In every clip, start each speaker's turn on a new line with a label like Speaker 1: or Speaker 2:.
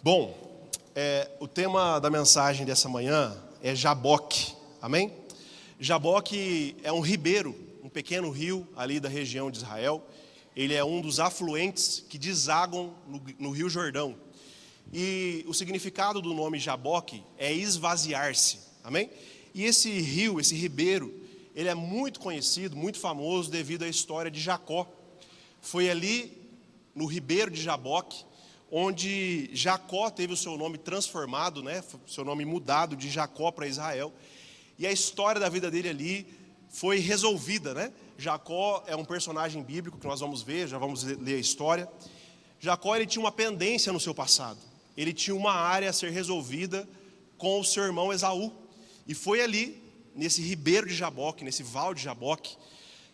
Speaker 1: Bom, o tema da mensagem dessa manhã é Jaboque, amém? Jaboque é um ribeiro, um pequeno rio ali da região de Israel. Ele é um dos afluentes que desagam no Rio Jordão. E o significado do nome Jaboque é esvaziar-se, amém? E esse rio, esse ribeiro, ele é muito conhecido, muito famoso devido à história de Jacó. Foi ali, no ribeiro de Jaboque, onde Jacó teve o seu nome transformado, seu nome mudado de Jacó para Israel. E a história da vida dele ali foi resolvida, Jacó é um personagem bíblico que nós vamos ver, já vamos ler a história. Jacó, ele tinha uma pendência no seu passado. Ele tinha uma área a ser resolvida com o seu irmão Esaú. E foi ali, nesse ribeiro de Jaboque, nesse vale de Jaboque,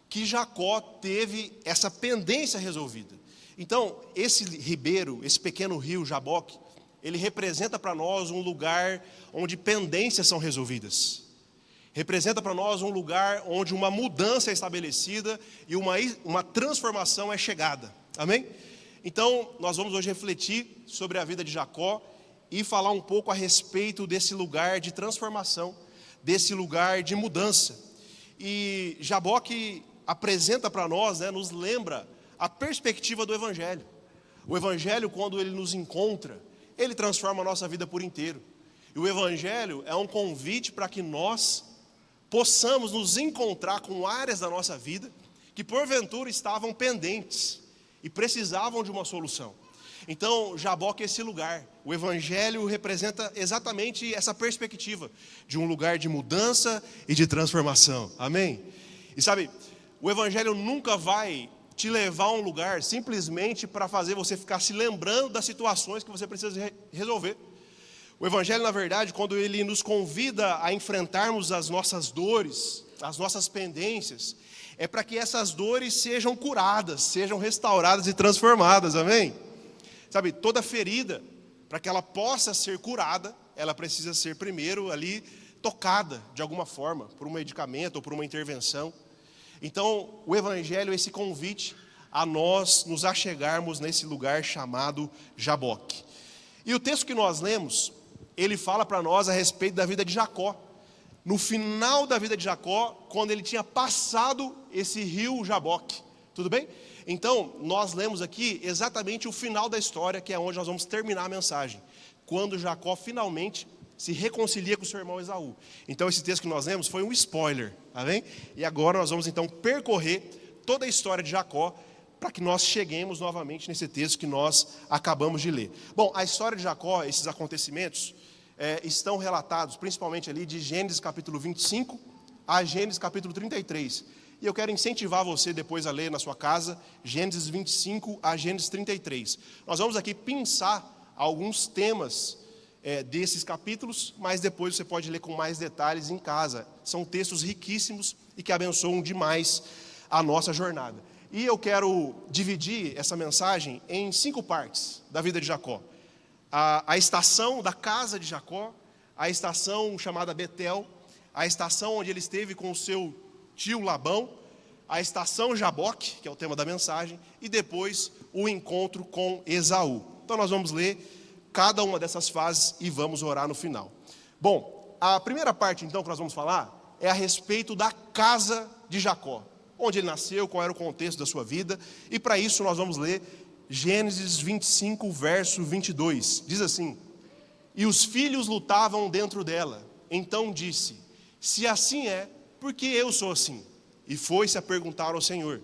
Speaker 1: que Jacó teve essa pendência resolvida. Então, esse ribeiro, esse pequeno rio Jaboque, ele representa para nós um lugar onde pendências são resolvidas. Representa para nós um lugar onde uma mudança é estabelecida e uma transformação é chegada. Amém? Então, nós vamos hoje refletir sobre a vida de Jacó e falar um pouco a respeito desse lugar de transformação, desse lugar de mudança. E Jaboque apresenta para nós, nos lembra a perspectiva do Evangelho. O Evangelho, quando ele nos encontra, ele transforma a nossa vida por inteiro. E o Evangelho é um convite para que nós possamos nos encontrar com áreas da nossa vida que porventura estavam pendentes e precisavam de uma solução. Então, Jaboque é esse lugar. O Evangelho representa exatamente essa perspectiva de um lugar de mudança e de transformação. Amém? E sabe, o Evangelho nunca vai te levar a um lugar simplesmente para fazer você ficar se lembrando das situações que você precisa resolver. O Evangelho, na verdade, quando ele nos convida a enfrentarmos as nossas dores, as nossas pendências, é para que essas dores sejam curadas, sejam restauradas e transformadas, amém? Sabe, toda ferida, para que ela possa ser curada, ela precisa ser primeiro ali tocada de alguma forma, por um medicamento ou por uma intervenção. Então, o Evangelho é esse convite a nós nos achegarmos nesse lugar chamado Jaboque. E o texto que nós lemos, ele fala para nós a respeito da vida de Jacó. No final da vida de Jacó, quando ele tinha passado esse rio Jaboque. Tudo bem? Então, nós lemos aqui exatamente o final da história, que é onde nós vamos terminar a mensagem. Quando Jacó finalmente se reconcilia com seu irmão Esaú. Então, esse texto que nós lemos foi um spoiler, tá bem? E agora nós vamos então percorrer toda a história de Jacó, para que nós cheguemos novamente nesse texto que nós acabamos de ler. Bom, a história de Jacó, esses acontecimentos, estão relatados principalmente ali de Gênesis capítulo 25 a Gênesis capítulo 33. E eu quero incentivar você depois a ler na sua casa, Gênesis 25 a Gênesis 33. Nós vamos aqui pensar alguns temas desses capítulos, mas depois você pode ler com mais detalhes em casa. São textos riquíssimos e que abençoam demais a nossa jornada. E eu quero dividir essa mensagem em 5 partes da vida de Jacó. A estação da casa de Jacó, a estação chamada Betel, a estação onde ele esteve com o seu tio Labão, a estação Jaboque, que é o tema da mensagem, e depois o encontro com Esaú. Então nós vamos ler cada uma dessas fases e vamos orar no final. Bom, a primeira parte então que nós vamos falar é a respeito da casa de Jacó. Onde ele nasceu, qual era o contexto da sua vida. E para isso nós vamos ler Gênesis 25, verso 22. Diz assim: E os filhos lutavam dentro dela. Então disse: Se assim é, por que eu sou assim? E foi-se a perguntar ao Senhor.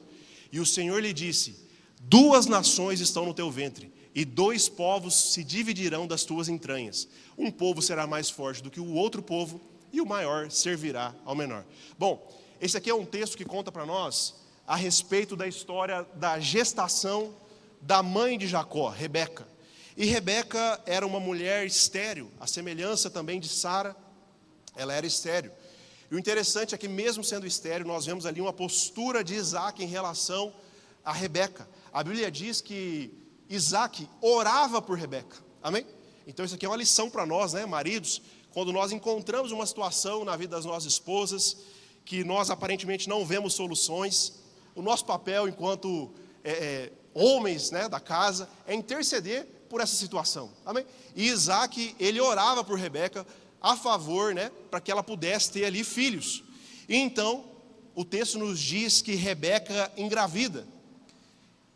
Speaker 1: E o Senhor lhe disse: 2 nações estão no teu ventre, e 2 povos se dividirão das tuas entranhas. Um povo será mais forte do que o outro povo, e o maior servirá ao menor. Bom, esse aqui é um texto que conta para nós a respeito da história da gestação da mãe de Jacó, Rebeca. E Rebeca era uma mulher estéril, a semelhança também de Sara, ela era estéril. E o interessante é que mesmo sendo estéril, nós vemos ali uma postura de Isaac em relação a Rebeca. A Bíblia diz que Isaac orava por Rebeca, amém? Então isso aqui é uma lição para nós, maridos, quando nós encontramos uma situação na vida das nossas esposas, que nós aparentemente não vemos soluções, o nosso papel enquanto homens da casa é interceder por essa situação, amém? E Isaac, ele orava por Rebeca a favor, né, para que ela pudesse ter ali filhos. E então, o texto nos diz que Rebeca engravida,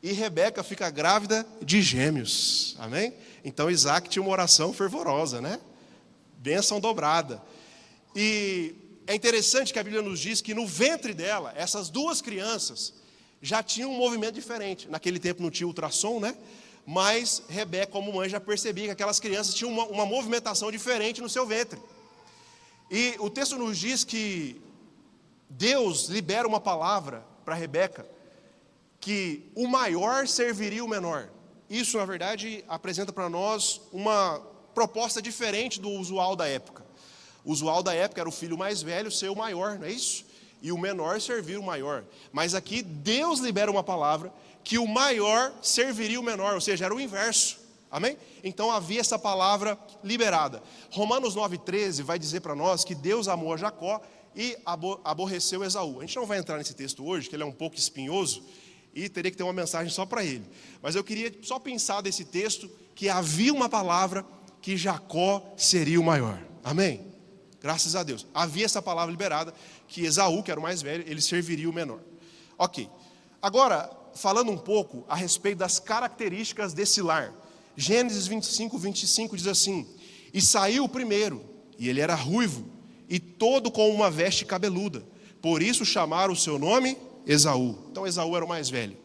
Speaker 1: e Rebeca fica grávida de gêmeos, amém? Então Isaac tinha uma oração fervorosa, né? Bênção dobrada. E é interessante que a Bíblia nos diz que no ventre dela, essas duas crianças já tinham um movimento diferente. Naquele tempo não tinha ultrassom, né? Mas Rebeca, como mãe, já percebia que aquelas crianças tinham uma movimentação diferente no seu ventre. E o texto nos diz que Deus libera uma palavra para Rebeca, que o maior serviria o menor. Isso, na verdade, apresenta para nós uma proposta diferente do usual da época. O usual da época era o filho mais velho ser o maior, não é isso? E o menor servir o maior. Mas aqui Deus libera uma palavra que o maior serviria o menor, ou seja, era o inverso. Amém? Então havia essa palavra liberada. Romanos 9,13 vai dizer para nós que Deus amou a Jacó e aborreceu Esaú. A gente não vai entrar nesse texto hoje, que ele é um pouco espinhoso, e teria que ter uma mensagem só para ele. Mas eu queria só pensar desse texto, que havia uma palavra que Jacó seria o maior. Amém? Graças a Deus. Havia essa palavra liberada, que Esaú, que era o mais velho, ele serviria o menor. Ok. Agora, falando um pouco a respeito das características desse lar. Gênesis 25, 25 diz assim: e saiu o primeiro, e ele era ruivo, e todo com uma veste cabeluda. Por isso chamaram o seu nome Esaú. Então Esaú era o mais velho.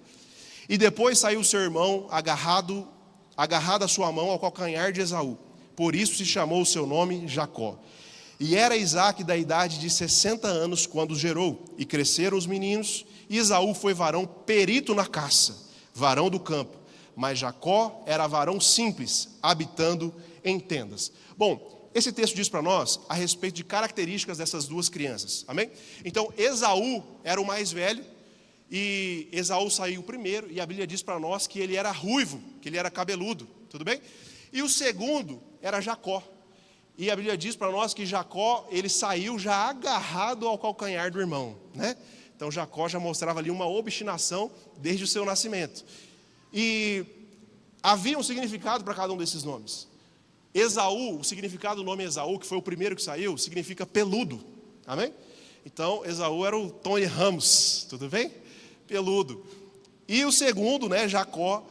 Speaker 1: E depois saiu o seu irmão agarrado a sua mão ao calcanhar de Esaú. Por isso se chamou o seu nome Jacó. E era Isaque da idade de 60 anos quando os gerou. E cresceram os meninos. E Esaú foi varão perito na caça, varão do campo. Mas Jacó era varão simples, habitando em tendas. Bom, esse texto diz para nós a respeito de características dessas duas crianças. Amém? Então Esaú era o mais velho. E Esaú saiu primeiro, e a Bíblia diz para nós que ele era ruivo, que ele era cabeludo, tudo bem? E o segundo era Jacó. E a Bíblia diz para nós que Jacó, ele saiu já agarrado ao calcanhar do irmão, né? Então Jacó já mostrava ali uma obstinação desde o seu nascimento. E havia um significado para cada um desses nomes. Esaú, o significado do nome Esaú, que foi o primeiro que saiu, significa peludo, amém? Então Esaú era o Tony Ramos, tudo bem? Peludo. E o segundo, né, Jacó,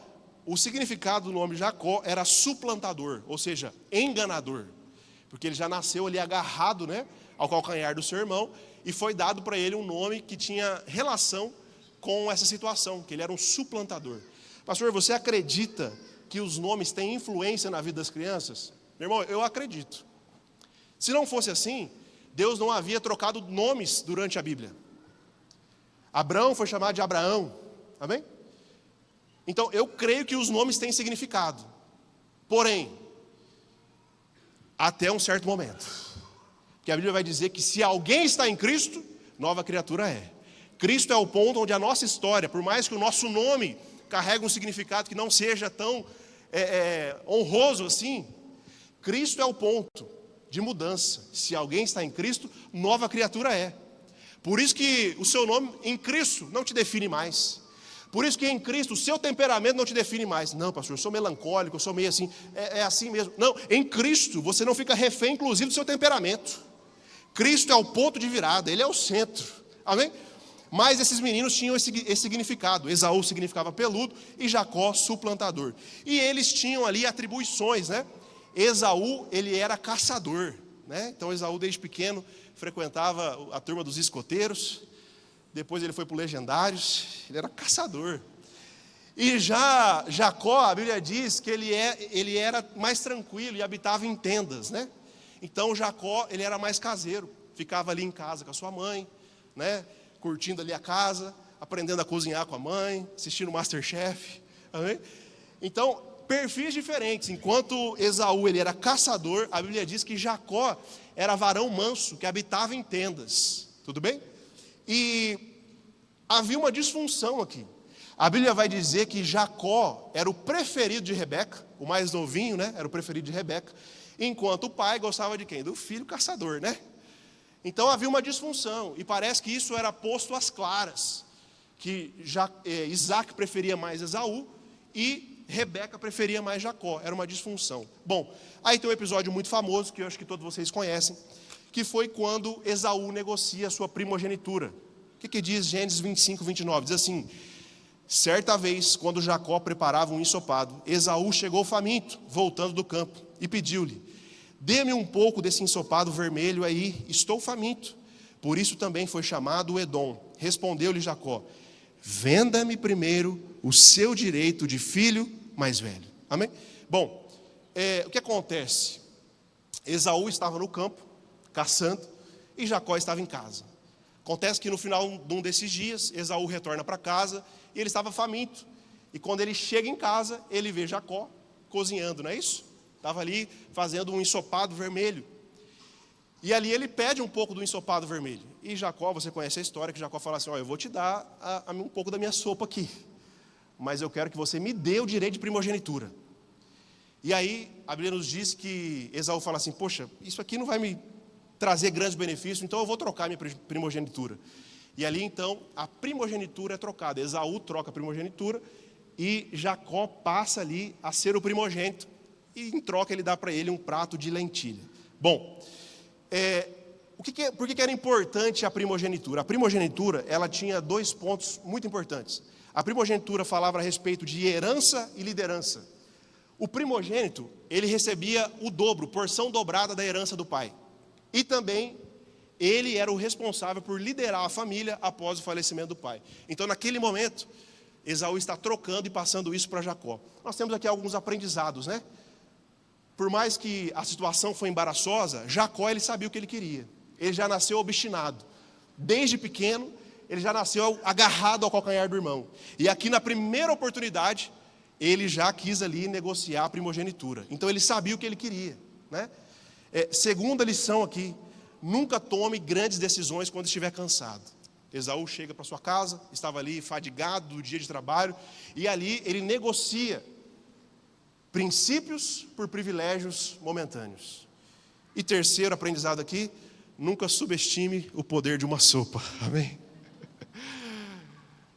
Speaker 1: o significado do nome Jacó era suplantador, ou seja, enganador, porque ele já nasceu ali agarrado, né, ao calcanhar do seu irmão, e foi dado para ele um nome que tinha relação com essa situação, que ele era um suplantador. Pastor, você acredita que os nomes têm influência na vida das crianças? Meu irmão, eu acredito. Se não fosse assim, Deus não havia trocado nomes durante a Bíblia. Abraão foi chamado de Abraão, amém? Então, eu creio que os nomes têm significado. Porém, até um certo momento. Porque a Bíblia vai dizer que se alguém está em Cristo, nova criatura é. Cristo é o ponto onde a nossa história, por mais que o nosso nome carregue um significado que não seja tão honroso assim, Cristo é o ponto de mudança. Se alguém está em Cristo, nova criatura é. Por isso que o seu nome em Cristo não te define mais. Por isso que em Cristo o seu temperamento não te define mais. Não, pastor, eu sou melancólico, eu sou meio assim. É assim mesmo. Não, em Cristo você não fica refém, inclusive, do seu temperamento. Cristo é o ponto de virada, Ele é o centro. Amém? Mas esses meninos tinham esse significado. Esaú significava peludo e Jacó suplantador. E eles tinham ali atribuições, né? Esaú, ele era caçador, né? Então Esaú desde pequeno frequentava a turma dos escoteiros. Depois ele foi para os legendários. Ele era caçador. E já Jacó, a Bíblia diz que ele era mais tranquilo e habitava em tendas, né? Então Jacó, ele era mais caseiro. Ficava ali em casa com a sua mãe, né? Curtindo ali a casa, aprendendo a cozinhar com a mãe, assistindo o Masterchef. Amém? Então, perfis diferentes. Enquanto Esaú ele era caçador, a Bíblia diz que Jacó era varão manso, que habitava em tendas. Tudo bem? E havia uma disfunção aqui. A Bíblia vai dizer que Jacó era o preferido de Rebeca, o mais novinho, né? Era o preferido de Rebeca, enquanto o pai gostava de quem? Do filho caçador, né? Então havia uma disfunção, e parece que isso era posto às claras, que Isaac preferia mais Esaú, e Rebeca preferia mais Jacó, era uma disfunção. Bom, aí tem um episódio muito famoso, que eu acho que todos vocês conhecem, que foi quando Esaú negocia a sua primogenitura. O que diz Gênesis 25, 29? Diz assim: certa vez, quando Jacó preparava um ensopado, Esaú chegou faminto, voltando do campo, e pediu-lhe: dê-me um pouco desse ensopado vermelho aí, estou faminto. Por isso também foi chamado Edom. Respondeu-lhe Jacó: venda-me primeiro o seu direito de filho mais velho. Amém? Bom, o que acontece? Esaú estava no campo, caçando, e Jacó estava em casa. Acontece que no final de um desses dias, Esaú retorna para casa, e ele estava faminto. E quando ele chega em casa, ele vê Jacó cozinhando, não é isso? Estava ali fazendo um ensopado vermelho. E ali ele pede um pouco do ensopado vermelho. E Jacó, você conhece a história, que Jacó fala assim: eu vou te dar um pouco da minha sopa aqui, mas eu quero que você me dê o direito de primogenitura. E aí a Bíblia nos diz que Esaú fala assim: poxa, isso aqui não vai me trazer grandes benefícios, então eu vou trocar minha primogenitura. E ali então a primogenitura é trocada. Esaú troca a primogenitura e Jacó passa ali a ser o primogênito. E em troca ele dá para ele um prato de lentilha. Bom, por que era importante a primogenitura? A primogenitura, ela tinha dois pontos muito importantes. A primogenitura falava a respeito de herança e liderança. O primogênito, ele recebia o dobro, porção dobrada da herança do pai. E também, ele era o responsável por liderar a família após o falecimento do pai. Então, naquele momento, Esaú está trocando e passando isso para Jacó. Nós temos aqui alguns aprendizados, né? Por mais que a situação foi embaraçosa, Jacó, ele sabia o que ele queria. Ele já nasceu obstinado. Desde pequeno, ele já nasceu agarrado ao calcanhar do irmão. E aqui na primeira oportunidade, ele já quis ali negociar a primogenitura. Então ele sabia o que ele queria, né? Segunda lição aqui: nunca tome grandes decisões quando estiver cansado. Esaú chega para sua casa, estava ali fadigado do dia de trabalho, e ali ele negocia princípios por privilégios momentâneos. E terceiro aprendizado aqui: nunca subestime o poder de uma sopa. Amém?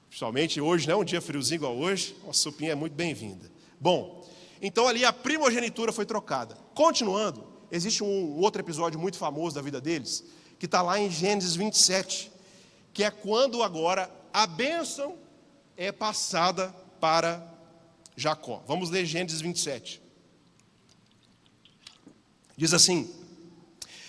Speaker 1: Principalmente hoje, né? Um dia friozinho igual hoje, uma sopinha é muito bem-vinda. Bom, então ali a primogenitura foi trocada. Continuando, existe um outro episódio muito famoso da vida deles, que está lá em Gênesis 27, que é quando agora a bênção é passada para Jacó. Vamos ler Gênesis 27. Diz assim: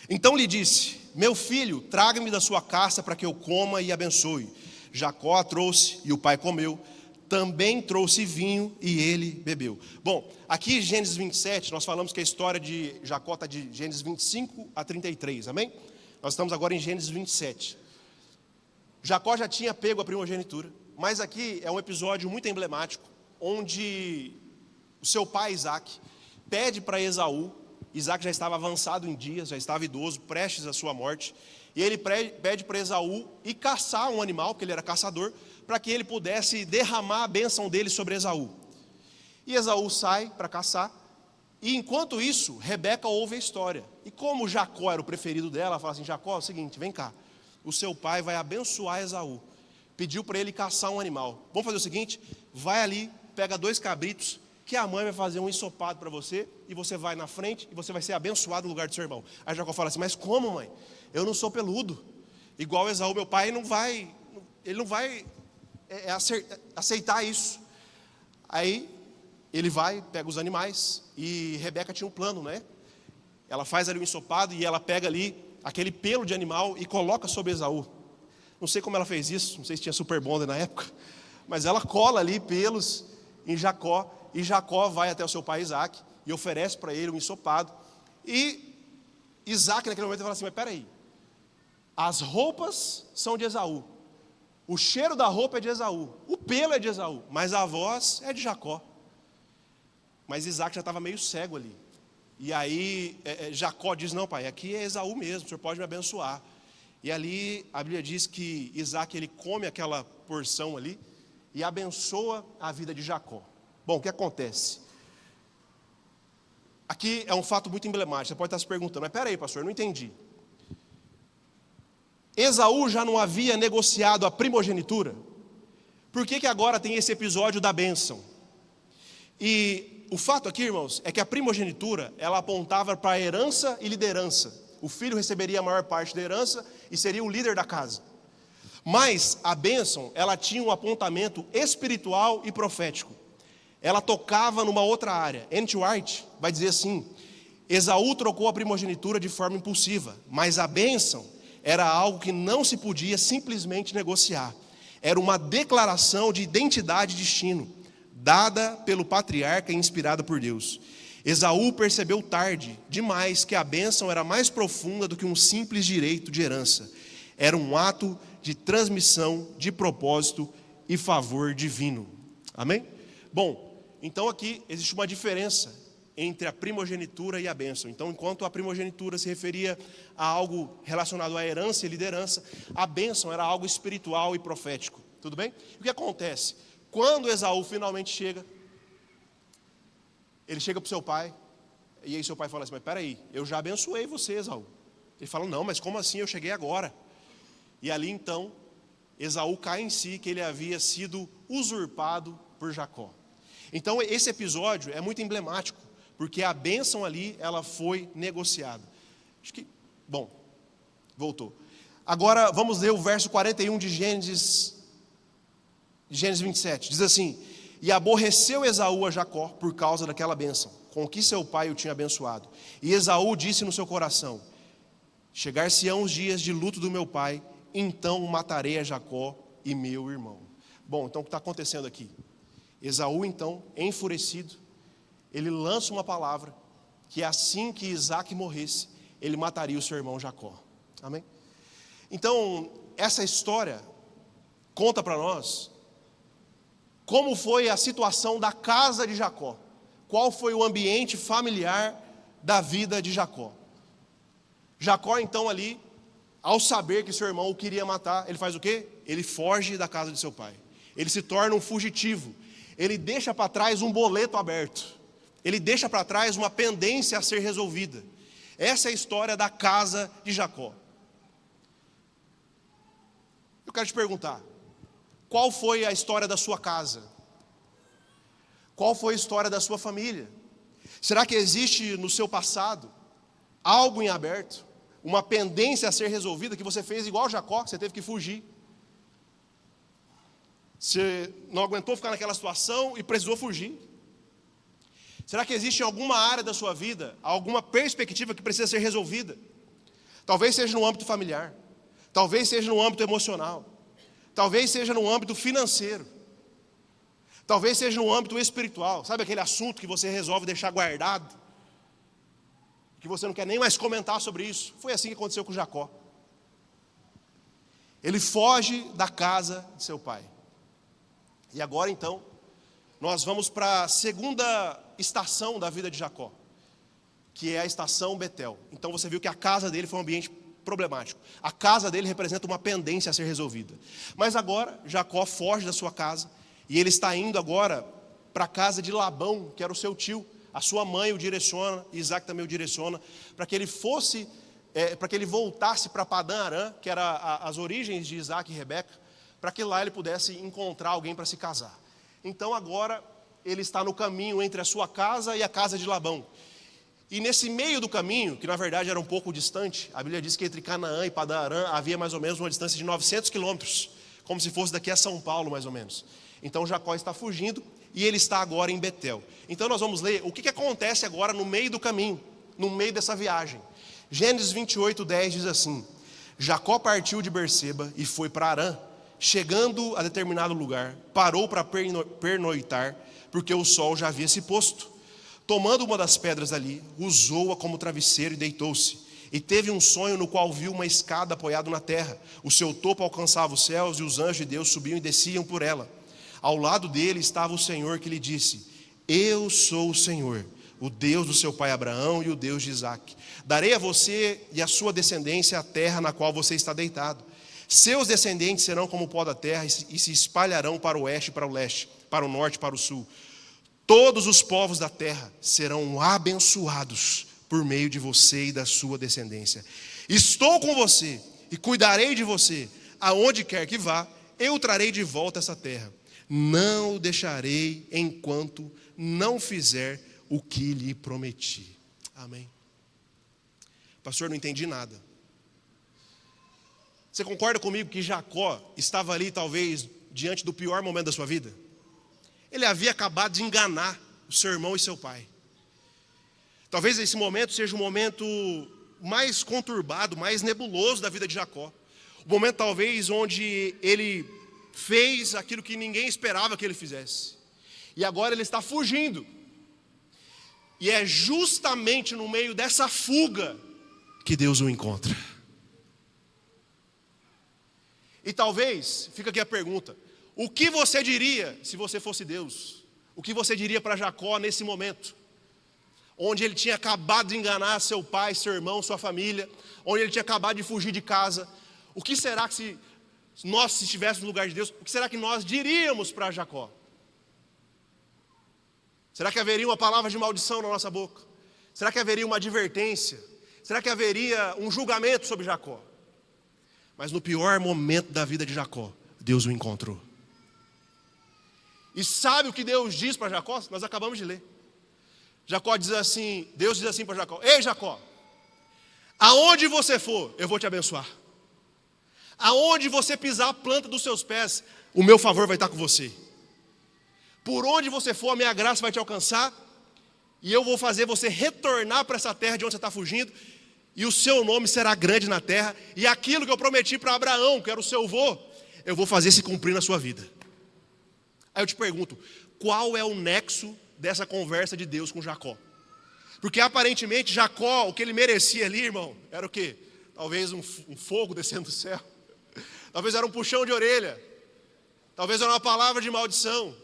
Speaker 1: então lhe disse: meu filho, traga-me da sua caça para que eu coma e abençoe. Jacó a trouxe e o pai comeu. Também trouxe vinho e ele bebeu. Bom, aqui em Gênesis 27, nós falamos que a história de Jacó está de Gênesis 25 a 33, amém? Nós estamos agora em Gênesis 27. Jacó já tinha pego a primogenitura, mas aqui é um episódio muito emblemático, onde o seu pai Isaac pede para Esaú. Isaac já estava avançado em dias, já estava idoso, prestes à sua morte, e ele pede para Esaú ir caçar um animal, porque ele era caçador, para que ele pudesse derramar a bênção dele sobre Esaú. E Esaú sai para caçar, e enquanto isso, Rebeca ouve a história. E como Jacó era o preferido dela, ela fala assim: Jacó, é o seguinte, vem cá, o seu pai vai abençoar Esaú. Pediu para ele caçar um animal. Vamos fazer o seguinte: vai ali, pega 2 cabritos, que a mãe vai fazer um ensopado para você, e você vai na frente, e você vai ser abençoado no lugar do seu irmão. Aí Jacó fala assim: mas como, mãe? Eu não sou peludo. Igual Esaú, meu pai, ele não vai aceitar isso. Aí ele vai, pega os animais, e Rebeca tinha um plano, né? Ela faz ali o ensopado, e ela pega ali aquele pelo de animal e coloca sobre Esaú. Não sei como ela fez isso, não sei se tinha super bonder na época, mas ela cola ali pelos em Jacó, e Jacó vai até o seu pai Isaac e oferece para ele um ensopado. E Isaac naquele momento fala assim: mas peraí, as roupas são de Esaú, o cheiro da roupa é de Esaú, o pelo é de Esaú, mas a voz é de Jacó. Mas Isaac já estava meio cego ali. E aí Jacó diz: não, pai, aqui é Esaú mesmo, o senhor pode me abençoar. E ali a Bíblia diz que Isaac, ele come aquela porção ali e abençoa a vida de Jacó. Bom, o que acontece? Aqui é um fato muito emblemático. Você pode estar se perguntando: mas peraí, pastor, eu não entendi. Esaú já não havia negociado a primogenitura? Por que agora tem esse episódio da bênção? E o fato aqui, irmãos, é que a primogenitura, ela apontava para a herança e liderança. O filho receberia a maior parte da herança e seria o líder da casa. Mas a bênção, ela tinha um apontamento espiritual e profético. Ela tocava numa outra área. N.T. Wright vai dizer assim: Esaú trocou a primogenitura de forma impulsiva, mas a bênção era algo que não se podia simplesmente negociar. Era uma declaração de identidade e destino, dada pelo patriarca e inspirada por Deus. Esaú percebeu tarde demais que a bênção era mais profunda do que um simples direito de herança. Era um ato de transmissão, de propósito e favor divino. Amém? Bom, então aqui existe uma diferença entre a primogenitura e a bênção. Então, enquanto a primogenitura se referia a algo relacionado à herança e liderança, a bênção era algo espiritual e profético. Tudo bem? E o que acontece? Quando Esaú finalmente chega, ele chega para o seu pai, e aí seu pai fala assim: mas peraí, eu já abençoei você, Esaú. Ele fala: não, mas como assim? Eu cheguei agora. E ali então, Esaú cai em si que ele havia sido usurpado por Jacó. Então esse episódio é muito emblemático, porque a bênção ali, ela foi negociada. Acho que, bom, voltou. Agora vamos ler o verso 41 de Gênesis 27. Diz assim: e aborreceu Esaú a Jacó por causa daquela bênção, com que seu pai o tinha abençoado. E Esaú disse no seu coração: chegar-se-ão os dias de luto do meu pai, então matarei a Jacó e meu irmão. Bom, então o que está acontecendo aqui? Esaú então, enfurecido, ele lança uma palavra, que assim que Isaac morresse, ele mataria o seu irmão Jacó. Amém? Então, essa história conta para nós como foi a situação da casa de Jacó. Qual foi o ambiente familiar da vida de Jacó. Jacó então ali, ao saber que seu irmão o queria matar, ele faz o quê? Ele foge da casa de seu pai. Ele se torna um fugitivo. Ele deixa para trás um boleto aberto. Ele deixa para trás uma pendência a ser resolvida. Essa é a história da casa de Jacó. Eu quero te perguntar, qual foi a história da sua casa? Qual foi a história da sua família? Será que existe no seu passado algo em aberto? Uma pendência a ser resolvida que você fez igual Jacó, você teve que fugir? Você não aguentou ficar naquela situação e precisou fugir? Será que existe em alguma área da sua vida alguma perspectiva que precisa ser resolvida? Talvez seja no âmbito familiar, talvez seja no âmbito emocional, talvez seja no âmbito financeiro, talvez seja no âmbito espiritual. Sabe aquele assunto que você resolve deixar guardado, que você não quer nem mais comentar sobre isso? Foi assim que aconteceu com Jacó. Ele foge da casa de seu pai. E agora então, nós vamos para a segunda estação da vida de Jacó, que é a estação Betel. Então você viu que a casa dele foi um ambiente problemático. A casa dele representa uma pendência a ser resolvida. Mas agora, Jacó foge da sua casa, e ele está indo agora para a casa de Labão, que era o seu tio. A sua mãe o direciona, Isaac também o direciona, para que ele fosse, para que ele voltasse para Padã Arã, que era as origens de Isaac e Rebeca, para que lá ele pudesse encontrar alguém para se casar. Então agora ele está no caminho entre a sua casa e a casa de Labão. E nesse meio do caminho, que na verdade era um pouco distante, a Bíblia diz que entre Canaã e Padã Arã havia mais ou menos uma distância de 900 quilômetros, como se fosse daqui a São Paulo mais ou menos. Então Jacó está fugindo e ele está agora em Betel. Então nós vamos ler o que acontece agora no meio do caminho, no meio dessa viagem. Gênesis 28:10 diz assim: Jacó partiu de Berseba e foi para Arã. Chegando a determinado lugar, parou para pernoitar, porque o sol já havia se posto. Tomando uma das pedras ali, usou-a como travesseiro e deitou-se. E teve um sonho no qual viu uma escada apoiada na terra. O seu topo alcançava os céus e os anjos de Deus subiam e desciam por ela. Ao lado dele estava o Senhor, que lhe disse: Eu sou o Senhor, o Deus do seu pai Abraão e o Deus de Isaac. Darei a você e a sua descendência a terra na qual você está deitado. Seus descendentes serão como o pó da terra e se espalharão para o oeste e para o leste, para o norte e para o sul. Todos os povos da terra serão abençoados por meio de você e da sua descendência. Estou com você e cuidarei de você. Aonde quer que vá, eu trarei de volta essa terra. Não o deixarei enquanto não fizer o que lhe prometi. Amém. Pastor, não entendi nada. Você concorda comigo que Jacó estava ali talvez diante do pior momento da sua vida? Ele havia acabado de enganar o seu irmão e seu pai. Talvez esse momento seja o momento mais conturbado, mais nebuloso da vida de Jacó. O momento talvez onde ele fez aquilo que ninguém esperava que ele fizesse. E agora ele está fugindo. E é justamente no meio dessa fuga que Deus o encontra. E talvez, fica aqui a pergunta, o que você diria se você fosse Deus? O que você diria para Jacó nesse momento? Onde ele tinha acabado de enganar seu pai, seu irmão, sua família, onde ele tinha acabado de fugir de casa. O que será que se nós estivéssemos no lugar de Deus, o que será que nós diríamos para Jacó? Será que haveria uma palavra de maldição na nossa boca? Será que haveria uma advertência? Será que haveria um julgamento sobre Jacó? Mas no pior momento da vida de Jacó, Deus o encontrou. E sabe o que Deus diz para Jacó? Nós acabamos de ler. Jacó diz assim, Deus diz assim para Jacó: ei Jacó, aonde você for, eu vou te abençoar. Aonde você pisar a planta dos seus pés, o meu favor vai estar com você. Por onde você for, a minha graça vai te alcançar. E eu vou fazer você retornar para essa terra de onde você está fugindo. E o seu nome será grande na terra. E aquilo que eu prometi para Abraão, que era o seu avô, eu vou fazer se cumprir na sua vida. Aí eu te pergunto, qual é o nexo dessa conversa de Deus com Jacó? Porque aparentemente Jacó, o que ele merecia ali, irmão, era o quê? Talvez um fogo descendo do céu. Talvez era um puxão de orelha. Talvez era uma palavra de maldição.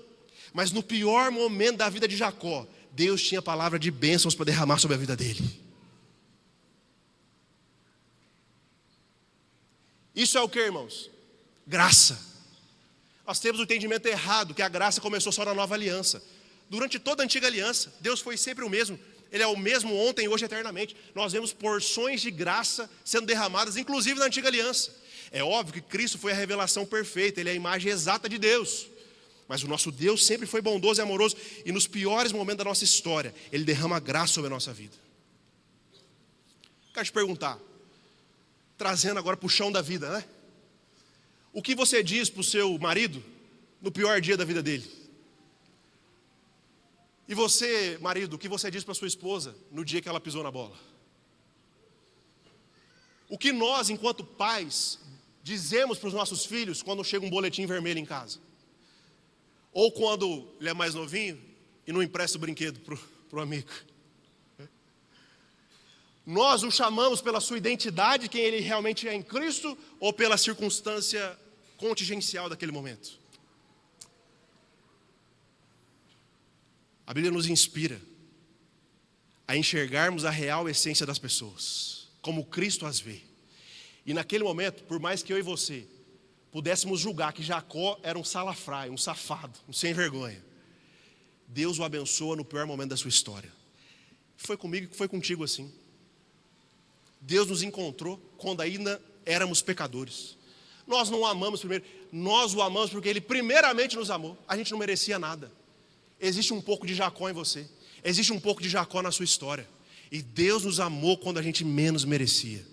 Speaker 1: Mas no pior momento da vida de Jacó, Deus tinha palavra de bênçãos para derramar sobre a vida dele. Isso é o que, irmãos? Graça. Nós temos o entendimento errado que a graça começou só na nova aliança. Durante toda a antiga aliança, Deus foi sempre o mesmo. Ele é o mesmo ontem, hoje, eternamente. Nós vemos porções de graça sendo derramadas, inclusive na antiga aliança. É óbvio que Cristo foi a revelação perfeita, Ele é a imagem exata de Deus. Mas o nosso Deus sempre foi bondoso e amoroso. E nos piores momentos da nossa história, Ele derrama graça sobre a nossa vida. Quero te perguntar, trazendo agora para o chão da vida, né? O que você diz para o seu marido no pior dia da vida dele? E você, marido, o que você diz para sua esposa no dia que ela pisou na bola? O que nós, enquanto pais, dizemos para os nossos filhos quando chega um boletim vermelho em casa? Ou quando ele é mais novinho e não empresta o brinquedo para o amigo? Nós o chamamos pela sua identidade, quem ele realmente é em Cristo, ou pela circunstância contingencial daquele momento? A Bíblia nos inspira a enxergarmos a real essência das pessoas, como Cristo as vê. E naquele momento, por mais que eu e você pudéssemos julgar que Jacó era um salafrário, um safado, um sem vergonha, Deus o abençoa no pior momento da sua história. Foi comigo que foi contigo assim. Deus nos encontrou quando ainda éramos pecadores. Nós não o amamos primeiro, nós o amamos porque Ele primeiramente nos amou. A gente não merecia nada. Existe um pouco de Jacó em você. Existe um pouco de Jacó na sua história. E Deus nos amou quando a gente menos merecia.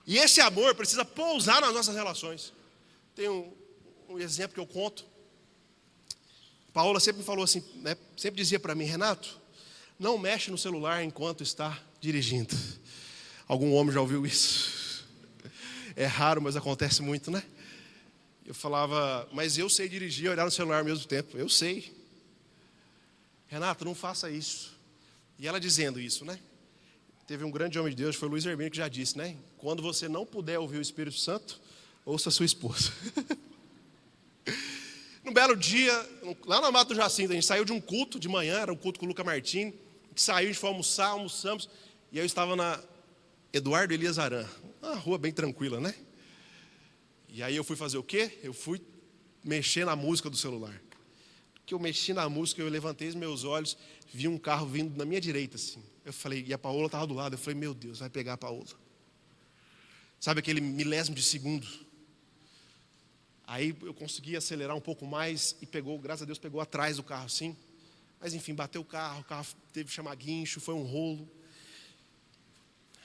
Speaker 1: E esse amor precisa pousar nas nossas relações. Tem um exemplo que eu conto. Paola sempre me falou assim, né? Sempre dizia para mim: Renato, não mexe no celular enquanto está dirigindo. Algum homem já ouviu isso? É raro, mas acontece muito, né? Eu falava: mas eu sei dirigir e olhar no celular ao mesmo tempo. Eu sei. Renato, não faça isso. E ela dizendo isso, né? Teve um grande homem de Deus, foi Luiz Hermínio, que já disse, né? Quando você não puder ouvir o Espírito Santo, ouça a sua esposa. Num belo dia, lá na Mato Jacinto, a gente saiu de um culto de manhã, era um culto com o Luca Martini. A gente saiu, a gente foi almoçar, almoçamos, e eu estava na Eduardo Elias Aran, uma rua bem tranquila, né? E aí eu fui fazer o quê? Eu fui mexer na música do celular. Que eu mexi na música, eu levantei os meus olhos, vi um carro vindo na minha direita, assim. Eu falei, e a Paola estava do lado, eu falei, meu Deus, vai pegar a Paola. Sabe aquele milésimo de segundo? Aí eu consegui acelerar um pouco mais e pegou, graças a Deus, pegou atrás do carro assim. Mas enfim, bateu o carro teve que chamar guincho, foi um rolo.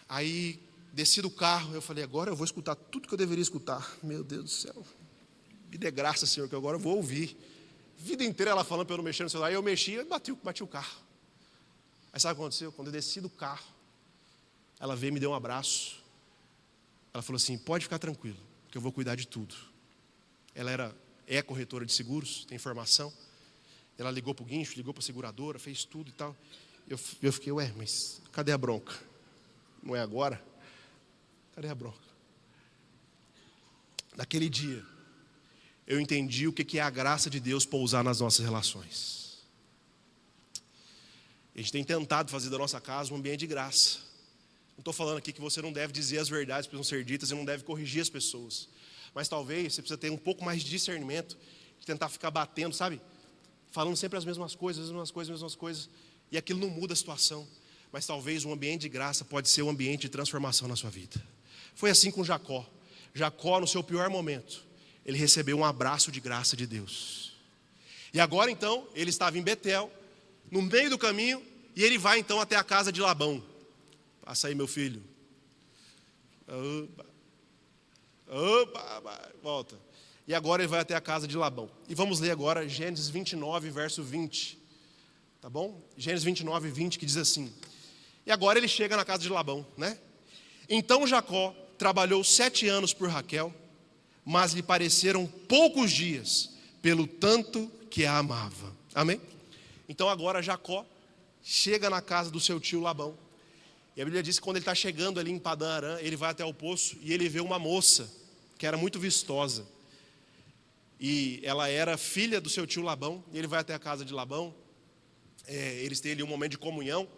Speaker 1: Aí desci do carro, eu falei, agora eu vou escutar tudo que eu deveria escutar. Meu Deus do céu, me dê graça, Senhor, que agora eu vou ouvir. A vida inteira ela falando para eu não mexer no celular, e eu mexi e bati o carro. Aí sabe o que aconteceu? Quando eu desci do carro, ela veio e me deu um abraço. Ela falou assim, pode ficar tranquilo, que eu vou cuidar de tudo. Ela é corretora de seguros, tem formação. Ela ligou para o guincho, ligou para a seguradora, fez tudo e tal. Eu fiquei, mas cadê a bronca? Não é agora? Cadê a bronca? Naquele dia, eu entendi o que é a graça de Deus pousar nas nossas relações. A gente tem tentado fazer da nossa casa um ambiente de graça. Não estou falando aqui que você não deve dizer as verdades que precisam ser ditas e não deve corrigir as pessoas. Mas talvez você precisa ter um pouco mais de discernimento, de tentar ficar batendo, sabe? Falando sempre as mesmas coisas, e aquilo não muda a situação. Mas talvez um ambiente de graça pode ser um ambiente de transformação na sua vida. Foi assim com Jacó. Jacó, no seu pior momento, ele recebeu um abraço de graça de Deus. E agora então, ele estava em Betel, no meio do caminho, e ele vai então até a casa de Labão. Passa aí, meu filho. Volta. E agora ele vai até a casa de Labão. E vamos ler agora Gênesis 29, verso 20. Tá bom? Gênesis 29, 20, que diz assim. E agora ele chega na casa de Labão, né? Então Jacó trabalhou 7 anos por Raquel, mas lhe pareceram poucos dias, pelo tanto que a amava. Amém? Então agora Jacó chega na casa do seu tio Labão. E a Bíblia diz que quando ele está chegando ali em Padã Arã, ele vai até o poço e ele vê uma moça que era muito vistosa. E ela era filha do seu tio Labão, e ele vai até a casa de Labão. Eles têm ali um momento de comunhão.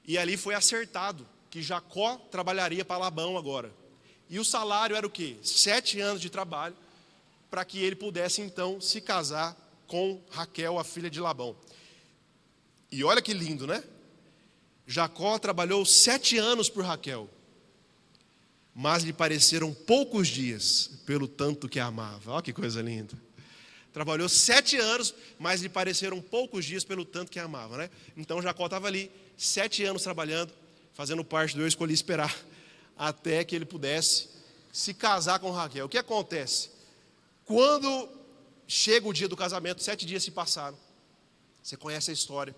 Speaker 1: E ali foi acertado que Jacó trabalharia para Labão agora. E o salário era o quê? 7 anos de trabalho, para que ele pudesse então se casar com Raquel, a filha de Labão. E olha que lindo, né? Jacó trabalhou 7 anos por Raquel, mas lhe pareceram poucos dias, pelo tanto que a amava. Olha que coisa linda. Trabalhou 7 anos, mas lhe pareceram poucos dias, pelo tanto que a amava, né? Então Jacó estava ali, 7 anos trabalhando, fazendo parte do eu escolhi esperar, até que ele pudesse se casar com Raquel. O que acontece? Quando chega o dia do casamento, 7 dias se passaram. Você conhece a história.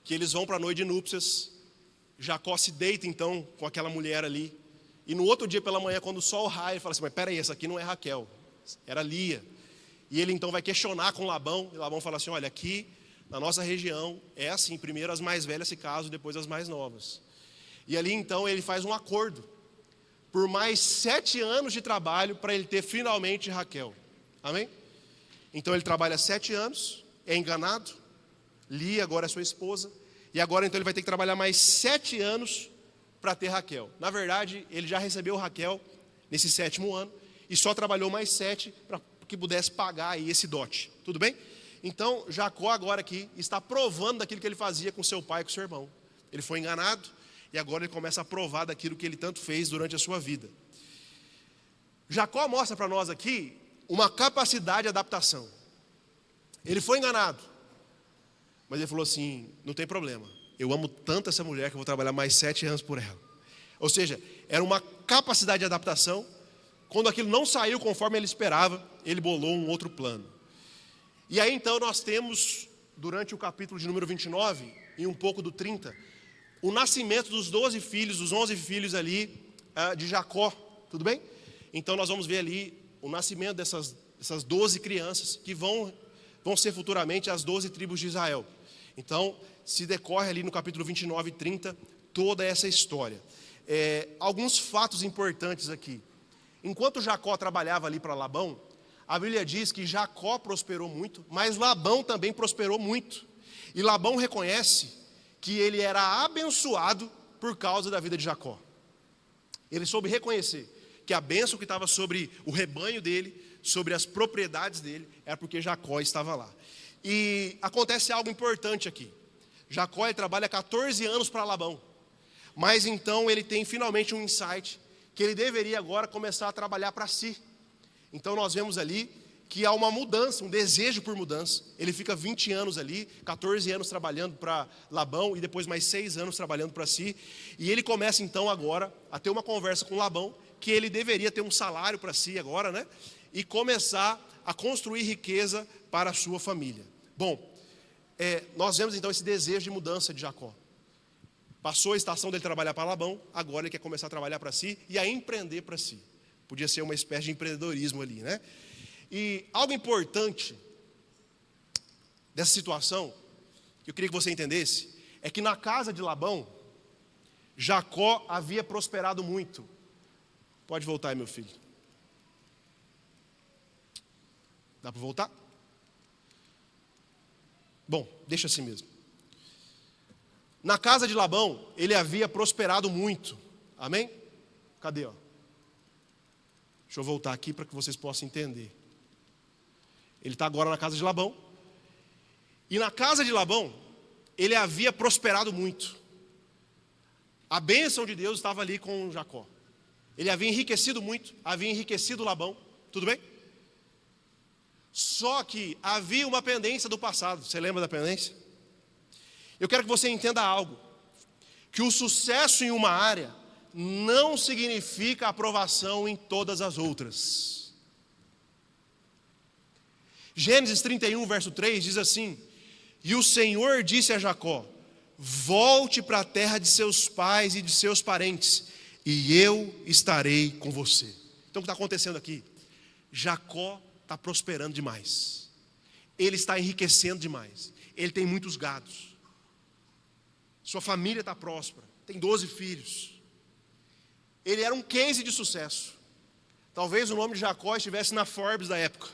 Speaker 1: Que eles vão para a noite de núpcias. Jacó se deita então com aquela mulher ali. E no outro dia pela manhã, quando o sol raia, ele fala assim, mas peraí, essa aqui não é Raquel, era Lia. E ele então vai questionar com Labão. E Labão fala assim, olha, aqui na nossa região é assim, primeiro as mais velhas se casam, depois as mais novas. E ali então ele faz um acordo, por mais 7 anos de trabalho, para ele ter finalmente Raquel. Amém? Então ele trabalha 7 anos, é enganado. Lia agora é sua esposa. E agora então ele vai ter que trabalhar mais 7 anos para ter Raquel. Na verdade, ele já recebeu Raquel nesse 7º ano. E só trabalhou mais 7 para que pudesse pagar aí esse dote. Tudo bem? Então Jacó agora aqui está provando daquilo que ele fazia com seu pai e com seu irmão. Ele foi enganado. E agora ele começa a provar daquilo que ele tanto fez durante a sua vida. Jacó mostra para nós aqui uma capacidade de adaptação. Ele foi enganado. Mas ele falou assim, não tem problema. Eu amo tanto essa mulher que eu vou trabalhar mais 7 anos por ela. Ou seja, era uma capacidade de adaptação. Quando aquilo não saiu conforme ele esperava, ele bolou um outro plano. E aí então nós temos, durante o capítulo de número 29 e um pouco do 30, o nascimento dos 12 filhos, dos 11 filhos ali de Jacó. Tudo bem? Então nós vamos ver ali o nascimento dessas 12 crianças que vão ser futuramente as 12 tribos de Israel. Então, se decorre ali no capítulo 29 e 30, toda essa história. Alguns fatos importantes aqui. Enquanto Jacó trabalhava ali para Labão, a Bíblia diz que Jacó prosperou muito, mas Labão também prosperou muito. E Labão reconhece que ele era abençoado por causa da vida de Jacó. Ele soube reconhecer que a bênção que estava sobre o rebanho dele, sobre as propriedades dele, era porque Jacó estava lá. E acontece algo importante aqui. Jacó ele trabalha 14 anos para Labão. Mas então ele tem finalmente um insight, que ele deveria agora começar a trabalhar para si. Então nós vemos ali que há uma mudança, um desejo por mudança. Ele fica 20 anos ali, 14 anos trabalhando para Labão e depois mais 6 anos trabalhando para si. E ele começa então agora a ter uma conversa com Labão, que ele deveria ter um salário para si agora, né? E começar a construir riqueza para a sua família. Bom, nós vemos então esse desejo de mudança de Jacó. Passou a estação dele trabalhar para Labão, agora ele quer começar a trabalhar para si e a empreender para si. Podia ser uma espécie de empreendedorismo ali, né? E algo importante dessa situação, que eu queria que você entendesse, é que na casa de Labão, Jacó havia prosperado muito. Pode voltar aí, meu filho. Dá para voltar? Bom, deixa assim mesmo. Na casa de Labão, ele havia prosperado muito. Amém? Cadê, ó? Deixa eu voltar aqui para que vocês possam entender. Ele está agora na casa de Labão. E na casa de Labão, ele havia prosperado muito. A bênção de Deus estava ali com Jacó. Ele havia enriquecido muito, havia enriquecido Labão. Tudo bem? Só que havia uma pendência do passado. Você lembra da pendência? Eu quero que você entenda algo. Que o sucesso em uma área não significa aprovação em todas as outras. Gênesis 31, verso 3 diz assim: e o Senhor disse a Jacó: volte para a terra de seus pais e de seus parentes, e eu estarei com você. Então o que está acontecendo aqui? Jacó está prosperando demais. Ele está enriquecendo demais. Ele tem muitos gados. Sua família está próspera. Tem 12 filhos. Ele era um case de sucesso. Talvez o nome de Jacó estivesse na Forbes da época.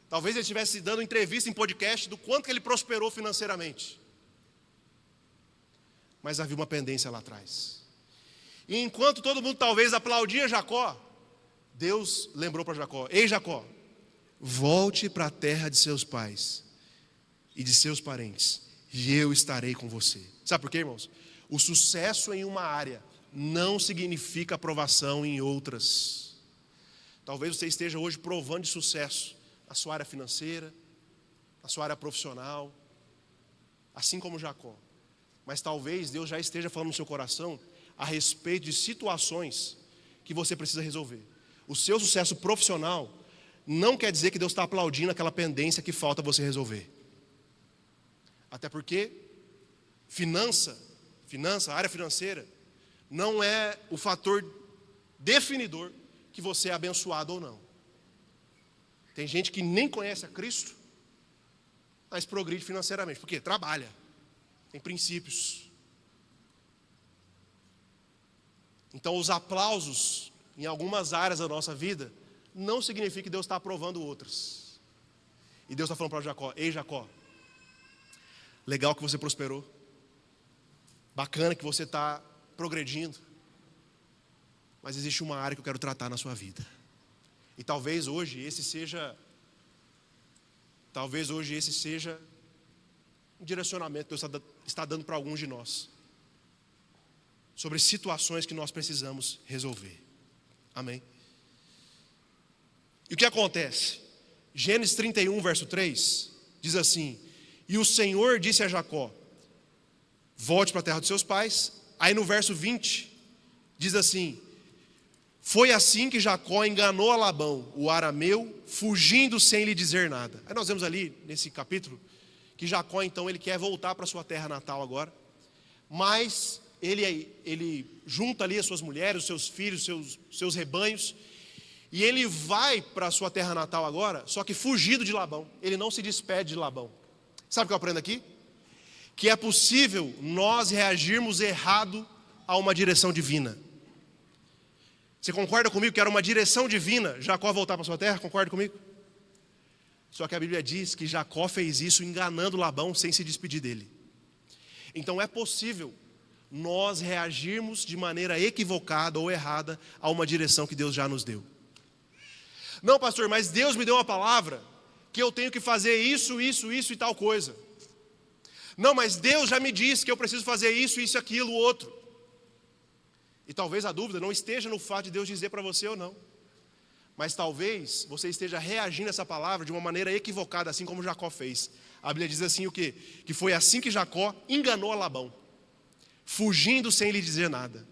Speaker 1: Talvez ele estivesse dando entrevista em podcast do quanto que ele prosperou financeiramente. Mas havia uma pendência lá atrás. E enquanto todo mundo talvez aplaudia Jacó, Deus lembrou para Jacó: ei Jacó, volte para a terra de seus pais e de seus parentes, e eu estarei com você. Sabe por quê, irmãos? O sucesso em uma área não significa aprovação em outras. Talvez você esteja hoje provando de sucesso na sua área financeira, na sua área profissional, assim como Jacó. Mas talvez Deus já esteja falando no seu coração a respeito de situações que você precisa resolver. O seu sucesso profissional não quer dizer que Deus está aplaudindo aquela pendência que falta você resolver. Até porque finança, a área financeira, não é o fator definidor que você é abençoado ou não. Tem gente que nem conhece a Cristo, mas progride financeiramente. Por quê? Trabalha. Tem princípios. Então os aplausos em algumas áreas da nossa vida não significa que Deus está aprovando outras. E Deus está falando para Jacó: ei Jacó, legal que você prosperou. Bacana que você está progredindo. Mas existe uma área que eu quero tratar na sua vida. E talvez hoje esse seja um direcionamento que Deus está dando para alguns de nós. Sobre situações que nós precisamos resolver. Amém? E o que acontece? Gênesis 31, verso 3, diz assim: e o Senhor disse a Jacó: volte para a terra dos seus pais. Aí no verso 20, diz assim: foi assim que Jacó enganou a Labão, o arameu, fugindo sem lhe dizer nada. Aí nós vemos ali, nesse capítulo, que Jacó então ele quer voltar para sua terra natal agora. Mas ele junta ali as suas mulheres, os seus filhos, seus rebanhos, e ele vai para a sua terra natal agora, só que fugido de Labão. Ele não se despede de Labão. Sabe o que eu aprendo aqui? Que é possível nós reagirmos errado a uma direção divina. Você concorda comigo que era uma direção divina Jacó voltar para sua terra? Concorda comigo? Só que a Bíblia diz que Jacó fez isso enganando Labão sem se despedir dele. Então é possível nós reagirmos de maneira equivocada ou errada a uma direção que Deus já nos deu. Não, pastor, mas Deus me deu uma palavra que eu tenho que fazer isso e tal coisa. Não, mas Deus já me disse que eu preciso fazer isso, aquilo, outro. E talvez a dúvida não esteja no fato de Deus dizer para você ou não, Mas talvez você esteja reagindo a essa palavra de uma maneira equivocada, assim como Jacó fez. A Bíblia diz assim o quê? Que foi assim que Jacó enganou a Labão, fugindo sem lhe dizer nada.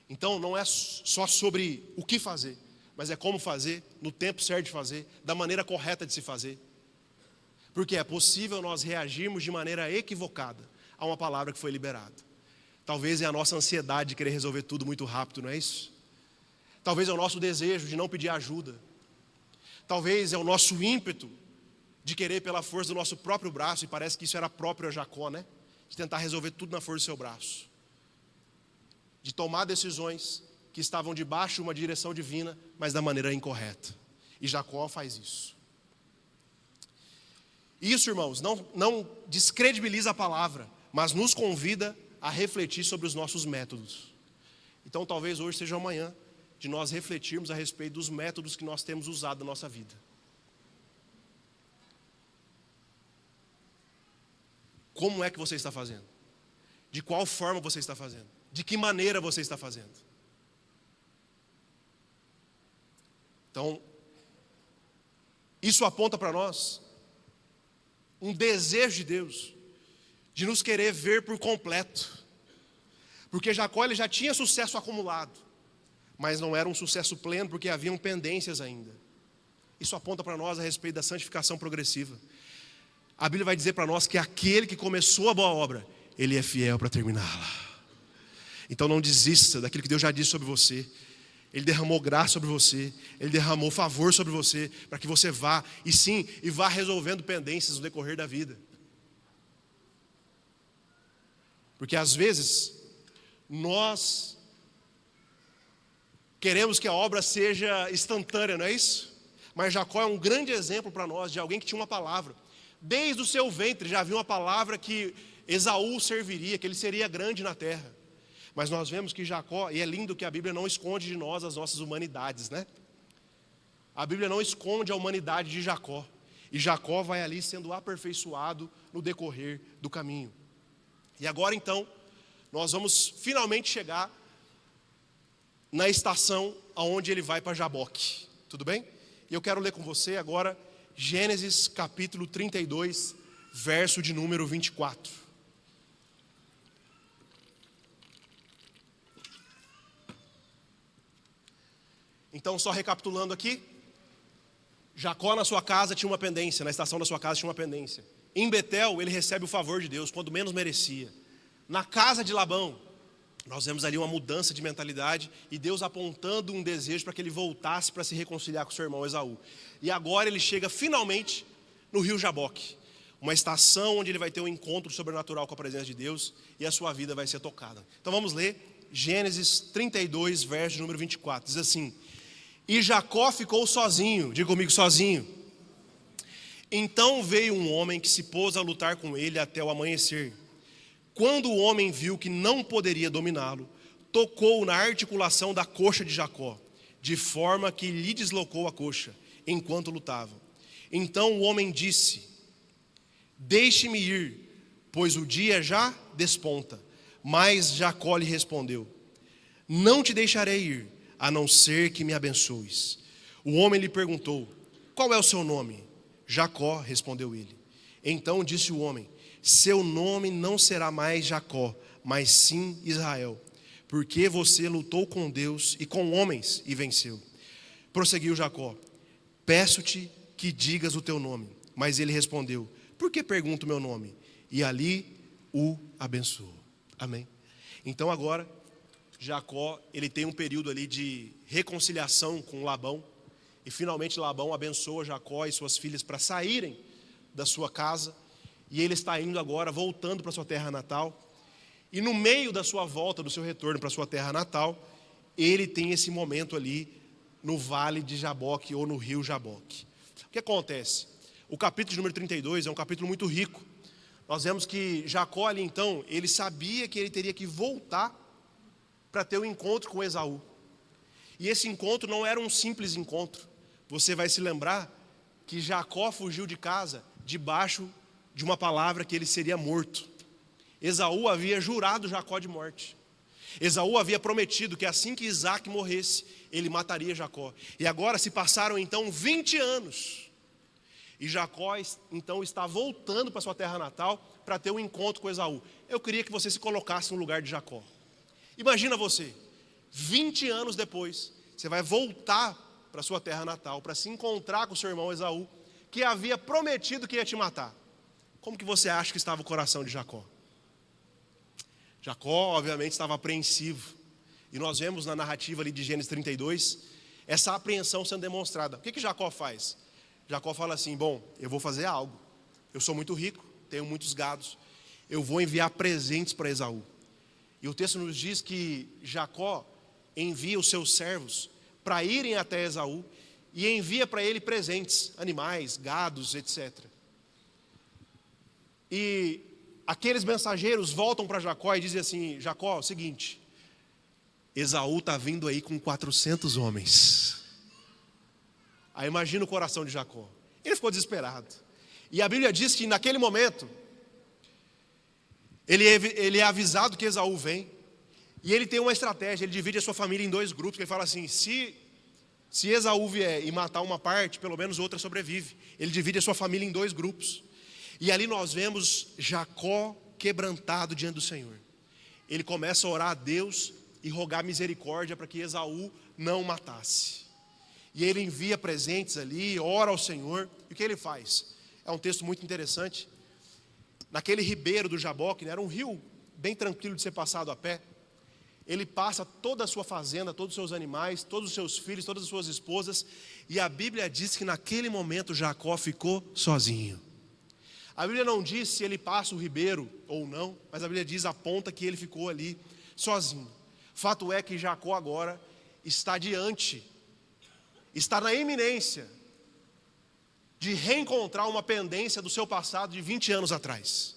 Speaker 1: Então não é só sobre o que fazer, mas é como fazer, no tempo certo de fazer, da maneira correta de se fazer. Porque é possível nós reagirmos de maneira equivocada a uma palavra que foi liberada. Talvez é a nossa ansiedade de querer resolver tudo muito rápido, não é isso? Talvez é o nosso desejo de não pedir ajuda. Talvez é o nosso ímpeto de querer pela força do nosso próprio braço, e parece que isso era próprio a Jacó, né? De tentar resolver tudo na força do seu braço. De tomar decisões que estavam debaixo de uma direção divina, mas da maneira incorreta. E Jacó faz isso. Isso, irmãos, não descredibiliza a palavra, mas nos convida a refletir sobre os nossos métodos. Então talvez hoje seja amanhã de nós refletirmos a respeito dos métodos que nós temos usado na nossa vida. Como é que você está fazendo? De qual forma você está fazendo? De que maneira você está fazendo? Então, isso aponta para nós um desejo de Deus de nos querer ver por completo. Porque Jacó ele já tinha sucesso acumulado, mas não era um sucesso pleno porque haviam pendências ainda. Isso aponta para nós a respeito da santificação progressiva. A Bíblia vai dizer para nós que aquele que começou a boa obra, ele é fiel para terminá-la. Então não desista daquilo que Deus já disse sobre você. Ele derramou graça sobre você, Ele derramou favor sobre você, para que você vá, e vá resolvendo pendências no decorrer da vida. Porque às vezes, nós queremos que a obra seja instantânea, não é isso? Mas Jacó é um grande exemplo para nós, de alguém que tinha uma palavra. Desde o seu ventre já havia uma palavra que Esaú serviria, que ele seria grande na terra. Mas nós vemos que Jacó, e é lindo que a Bíblia não esconde de nós as nossas humanidades, né? A Bíblia não esconde a humanidade de Jacó. E Jacó vai ali sendo aperfeiçoado no decorrer do caminho. E agora então, nós vamos finalmente chegar na estação onde ele vai para Jaboque. Tudo bem? E eu quero ler com você agora Gênesis capítulo 32, verso de número 24. Então, só recapitulando aqui, Jacó na sua casa tinha uma pendência, na estação da sua casa tinha uma pendência. Em Betel, ele recebe o favor de Deus, quando menos merecia. Na casa de Labão, nós vemos ali uma mudança de mentalidade e Deus apontando um desejo para que ele voltasse para se reconciliar com seu irmão Esaú. E agora ele chega finalmente no rio Jaboque, uma estação onde ele vai ter um encontro sobrenatural com a presença de Deus e a sua vida vai ser tocada. Então vamos ler Gênesis 32, verso número 24, diz assim: e Jacó ficou sozinho, diga comigo, sozinho. Então veio um homem que se pôs a lutar com ele até o amanhecer. Quando o homem viu que não poderia dominá-lo, tocou na articulação da coxa de Jacó, de forma que lhe deslocou a coxa, enquanto lutavam. Então o homem disse: deixe-me ir, pois o dia já desponta. Mas Jacó lhe respondeu: não te deixarei ir, a não ser que me abençoes. O homem lhe perguntou: qual é o seu nome? Jacó, respondeu ele. Então disse o homem: seu nome não será mais Jacó, mas sim Israel, porque você lutou com Deus e com homens e venceu. Prosseguiu Jacó: peço-te que digas o teu nome. Mas ele respondeu: por que pergunta o meu nome? E ali o abençoou. Amém. Então agora Jacó, ele tem um período ali de reconciliação com Labão, e finalmente Labão abençoa Jacó e suas filhas para saírem da sua casa, e ele está indo agora, voltando para sua terra natal, e no meio da sua volta, do seu retorno para sua terra natal, ele tem esse momento ali no vale de Jaboque, ou no rio Jaboque. O que acontece? O capítulo de número 32 é um capítulo muito rico. Nós vemos que Jacó ali então, ele sabia que ele teria que voltar para ter um encontro com Esaú. E esse encontro não era um simples encontro. Você vai se lembrar que Jacó fugiu de casa debaixo de uma palavra que ele seria morto. Esaú havia jurado Jacó de morte. Esaú havia prometido que assim que Isaac morresse, ele mataria Jacó. E agora se passaram então 20 anos. E Jacó então está voltando para sua terra natal para ter um encontro com Esaú. Eu queria que você se colocasse no lugar de Jacó. Imagina você, 20 anos depois, você vai voltar para sua terra natal para se encontrar com seu irmão Esaú, que havia prometido que ia te matar. Como que você acha que estava o coração de Jacó? Jacó, obviamente, estava apreensivo. E nós vemos na narrativa ali de Gênesis 32, essa apreensão sendo demonstrada. O que Jacó faz? Jacó fala assim, bom, eu vou fazer algo. Eu sou muito rico, tenho muitos gados. Eu vou enviar presentes para Esaú. E o texto nos diz que Jacó envia os seus servos para irem até Esaú e envia para ele presentes, animais, gados, etc. E aqueles mensageiros voltam para Jacó e dizem assim, Jacó, é o seguinte, Esaú está vindo aí com 400 homens. Aí imagina o coração de Jacó. Ele ficou desesperado. E a Bíblia diz que naquele momento, ele é avisado que Esaú vem. E ele tem uma estratégia, ele divide a sua família em 2 grupos. Ele fala assim, se Esaú vier e matar uma parte, pelo menos outra sobrevive. Ele divide a sua família em 2 grupos. E ali nós vemos Jacó quebrantado diante do Senhor. Ele começa a orar a Deus e rogar misericórdia para que Esaú não o matasse. E ele envia presentes ali, ora ao Senhor. E o que ele faz? É um texto muito interessante. Naquele ribeiro do Jaboque, né, era um rio bem tranquilo de ser passado a pé. Ele passa toda a sua fazenda, todos os seus animais, todos os seus filhos, todas as suas esposas. E a Bíblia diz que naquele momento Jacó ficou sozinho. A Bíblia não diz se ele passa o ribeiro ou não, mas a Bíblia diz, aponta que ele ficou ali sozinho. Fato é que Jacó agora está na iminência de reencontrar uma pendência do seu passado de 20 anos atrás.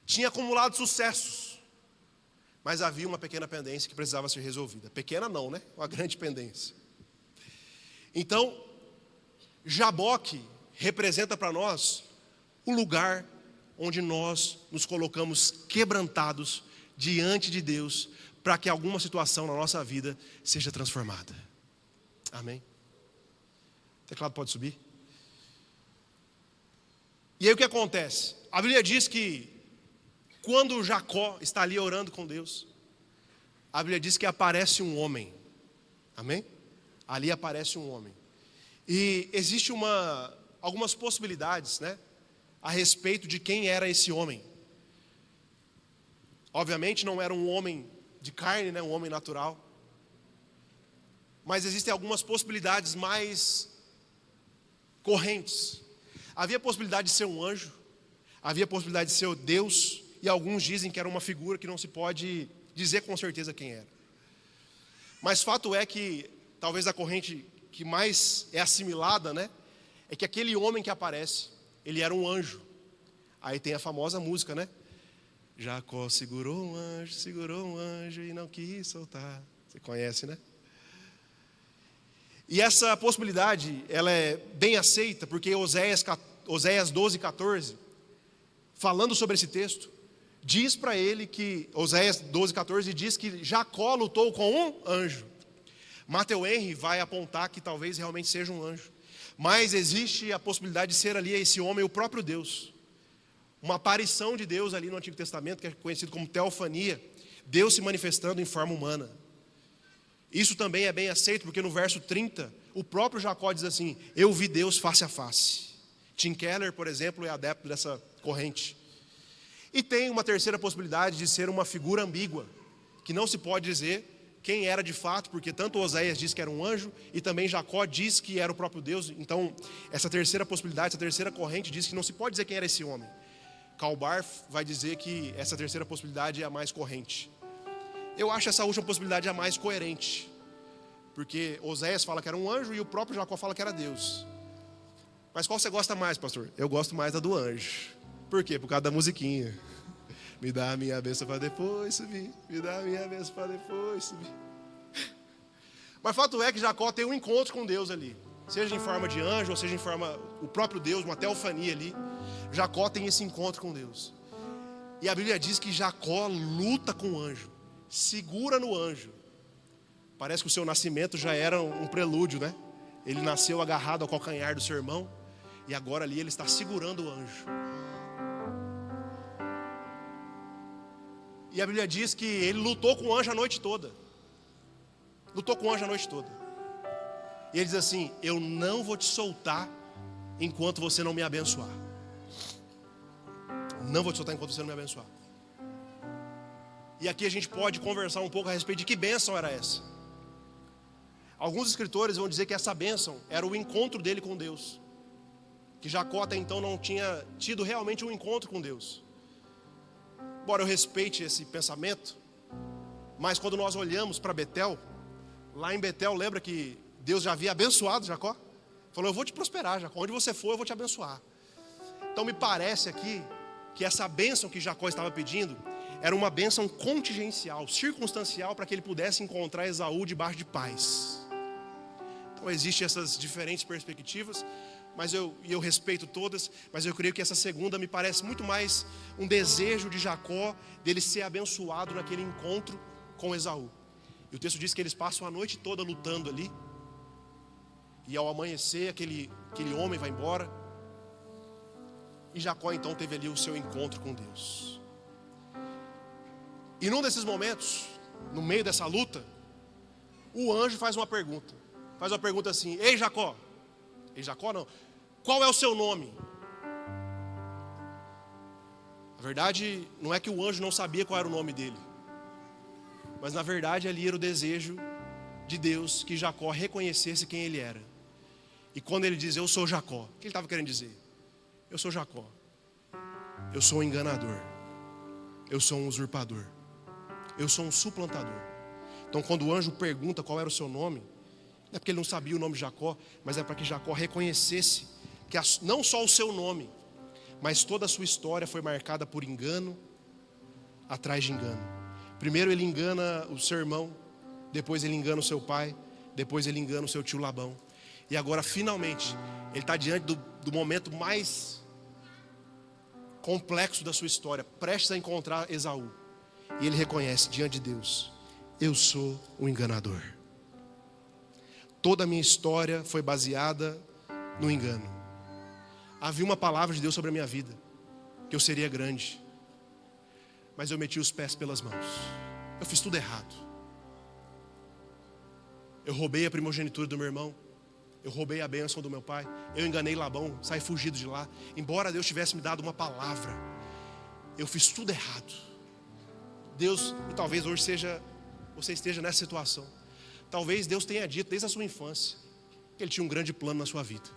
Speaker 1: Tinha acumulado sucessos, mas havia uma pequena pendência que precisava ser resolvida. Pequena não, né? Uma grande pendência. Então, Jaboque representa para nós o lugar onde nós nos colocamos quebrantados diante de Deus para que alguma situação na nossa vida seja transformada. Amém? O teclado pode subir? E aí o que acontece? A Bíblia diz que quando Jacó está ali orando com Deus, a Bíblia diz que aparece um homem. Amém? Ali aparece um homem. E existe algumas possibilidades, né, a respeito de quem era esse homem. Obviamente não era um homem de carne, né, um homem natural. Mas existem algumas possibilidades mais correntes. Havia a possibilidade de ser um anjo, havia a possibilidade de ser Deus, e alguns dizem que era uma figura que não se pode dizer com certeza quem era. Mas fato é que, talvez a corrente que mais é assimilada, né, é que aquele homem que aparece, ele era um anjo. Aí tem a famosa música, né? Jacó segurou um anjo e não quis soltar. Você conhece, né? E essa possibilidade, ela é bem aceita, porque Oséias 12:14, falando sobre esse texto, diz para ele que, Oséias 12:14 diz que Jacó lutou com um anjo. Matthew Henry vai apontar que talvez realmente seja um anjo. Mas existe a possibilidade de ser ali esse homem, o próprio Deus. Uma aparição de Deus ali no Antigo Testamento, que é conhecido como teofania, Deus se manifestando em forma humana. Isso também é bem aceito, porque no verso 30, o próprio Jacó diz assim, eu vi Deus face a face. Tim Keller, por exemplo, é adepto dessa corrente. E tem uma terceira possibilidade de ser uma figura ambígua, que não se pode dizer quem era de fato, porque tanto Oséias diz que era um anjo, e também Jacó diz que era o próprio Deus. Então, essa terceira possibilidade, essa terceira corrente diz que não se pode dizer quem era esse homem. Karl Barth vai dizer que essa terceira possibilidade é a mais corrente. Eu acho essa última possibilidade a mais coerente, porque Oséias fala que era um anjo e o próprio Jacó fala que era Deus. Mas qual você gosta mais, pastor? Eu gosto mais da do anjo. Por quê? Por causa da musiquinha. Me dá a minha bênção para depois subir. Me dá a minha bênção para depois subir. Mas fato é que Jacó tem um encontro com Deus ali. Seja em forma de anjo, ou seja em forma, o próprio Deus, uma teofania ali. Jacó tem esse encontro com Deus. E a Bíblia diz que Jacó luta com o anjo, segura no anjo. Parece que o seu nascimento já era um prelúdio, né? Ele nasceu agarrado ao calcanhar do seu irmão, e agora ali ele está segurando o anjo. E a Bíblia diz que ele lutou com o anjo a noite toda. Lutou com o anjo a noite toda. E ele diz assim: eu não vou te soltar enquanto você não me abençoar. Não vou te soltar enquanto você não me abençoar. E aqui a gente pode conversar um pouco a respeito de que bênção era essa. Alguns escritores vão dizer que essa bênção era o encontro dele com Deus. Que Jacó até então não tinha tido realmente um encontro com Deus. Embora eu respeite esse pensamento, mas quando nós olhamos para Betel, lá em Betel, lembra que Deus já havia abençoado Jacó? Falou: eu vou te prosperar, Jacó, onde você for eu vou te abençoar. Então me parece aqui que essa bênção que Jacó estava pedindo era uma bênção contingencial, circunstancial, para que ele pudesse encontrar Esaú debaixo de paz. Então existem essas diferentes perspectivas, mas eu respeito todas, mas eu creio que essa segunda me parece muito mais um desejo de Jacó dele ser abençoado naquele encontro com Esaú. E o texto diz que eles passam a noite toda lutando ali, e ao amanhecer aquele homem vai embora, e Jacó então teve ali o seu encontro com Deus. E num desses momentos, no meio dessa luta, o anjo faz uma pergunta assim: ei Jacó não, qual é o seu nome? Na verdade, não é que o anjo não sabia qual era o nome dele, mas na verdade ali era o desejo de Deus que Jacó reconhecesse quem ele era. E quando ele diz: eu sou Jacó, o que ele estava querendo dizer? Eu sou Jacó, eu sou um enganador, eu sou um usurpador, eu sou um suplantador. Então quando o anjo pergunta qual era o seu nome, não é porque ele não sabia o nome de Jacó, mas é para que Jacó reconhecesse que não só o seu nome, mas toda a sua história foi marcada por engano atrás de engano. Primeiro ele engana o seu irmão, depois ele engana o seu pai, depois ele engana o seu tio Labão. E agora finalmente ele está diante do momento mais complexo da sua história, prestes a encontrar Esaú. E ele reconhece diante de Deus: eu sou o enganador. Toda a minha história foi baseada no engano. Havia uma palavra de Deus sobre a minha vida, que eu seria grande, mas eu meti os pés pelas mãos. Eu fiz tudo errado. Eu roubei a primogenitura do meu irmão, eu roubei a bênção do meu pai, eu enganei Labão, saí fugido de lá. Embora Deus tivesse me dado uma palavra, eu fiz tudo errado. Deus, e talvez hoje você esteja nessa situação. Talvez Deus tenha dito desde a sua infância que Ele tinha um grande plano na sua vida.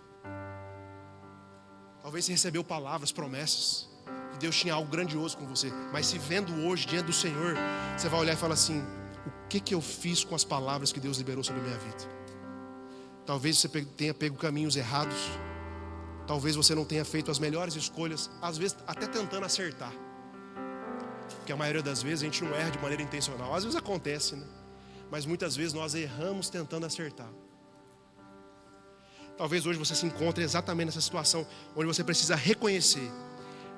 Speaker 1: Talvez você recebeu palavras, promessas, que Deus tinha algo grandioso com você. Mas se vendo hoje diante do Senhor, você vai olhar e falar assim: o que eu fiz com as palavras que Deus liberou sobre a minha vida? Talvez você tenha pego caminhos errados. Talvez você não tenha feito as melhores escolhas, às vezes até tentando acertar. Porque a maioria das vezes a gente não erra de maneira intencional. Às vezes acontece, né? Mas muitas vezes nós erramos tentando acertar. Talvez hoje você se encontre exatamente nessa situação, onde você precisa reconhecer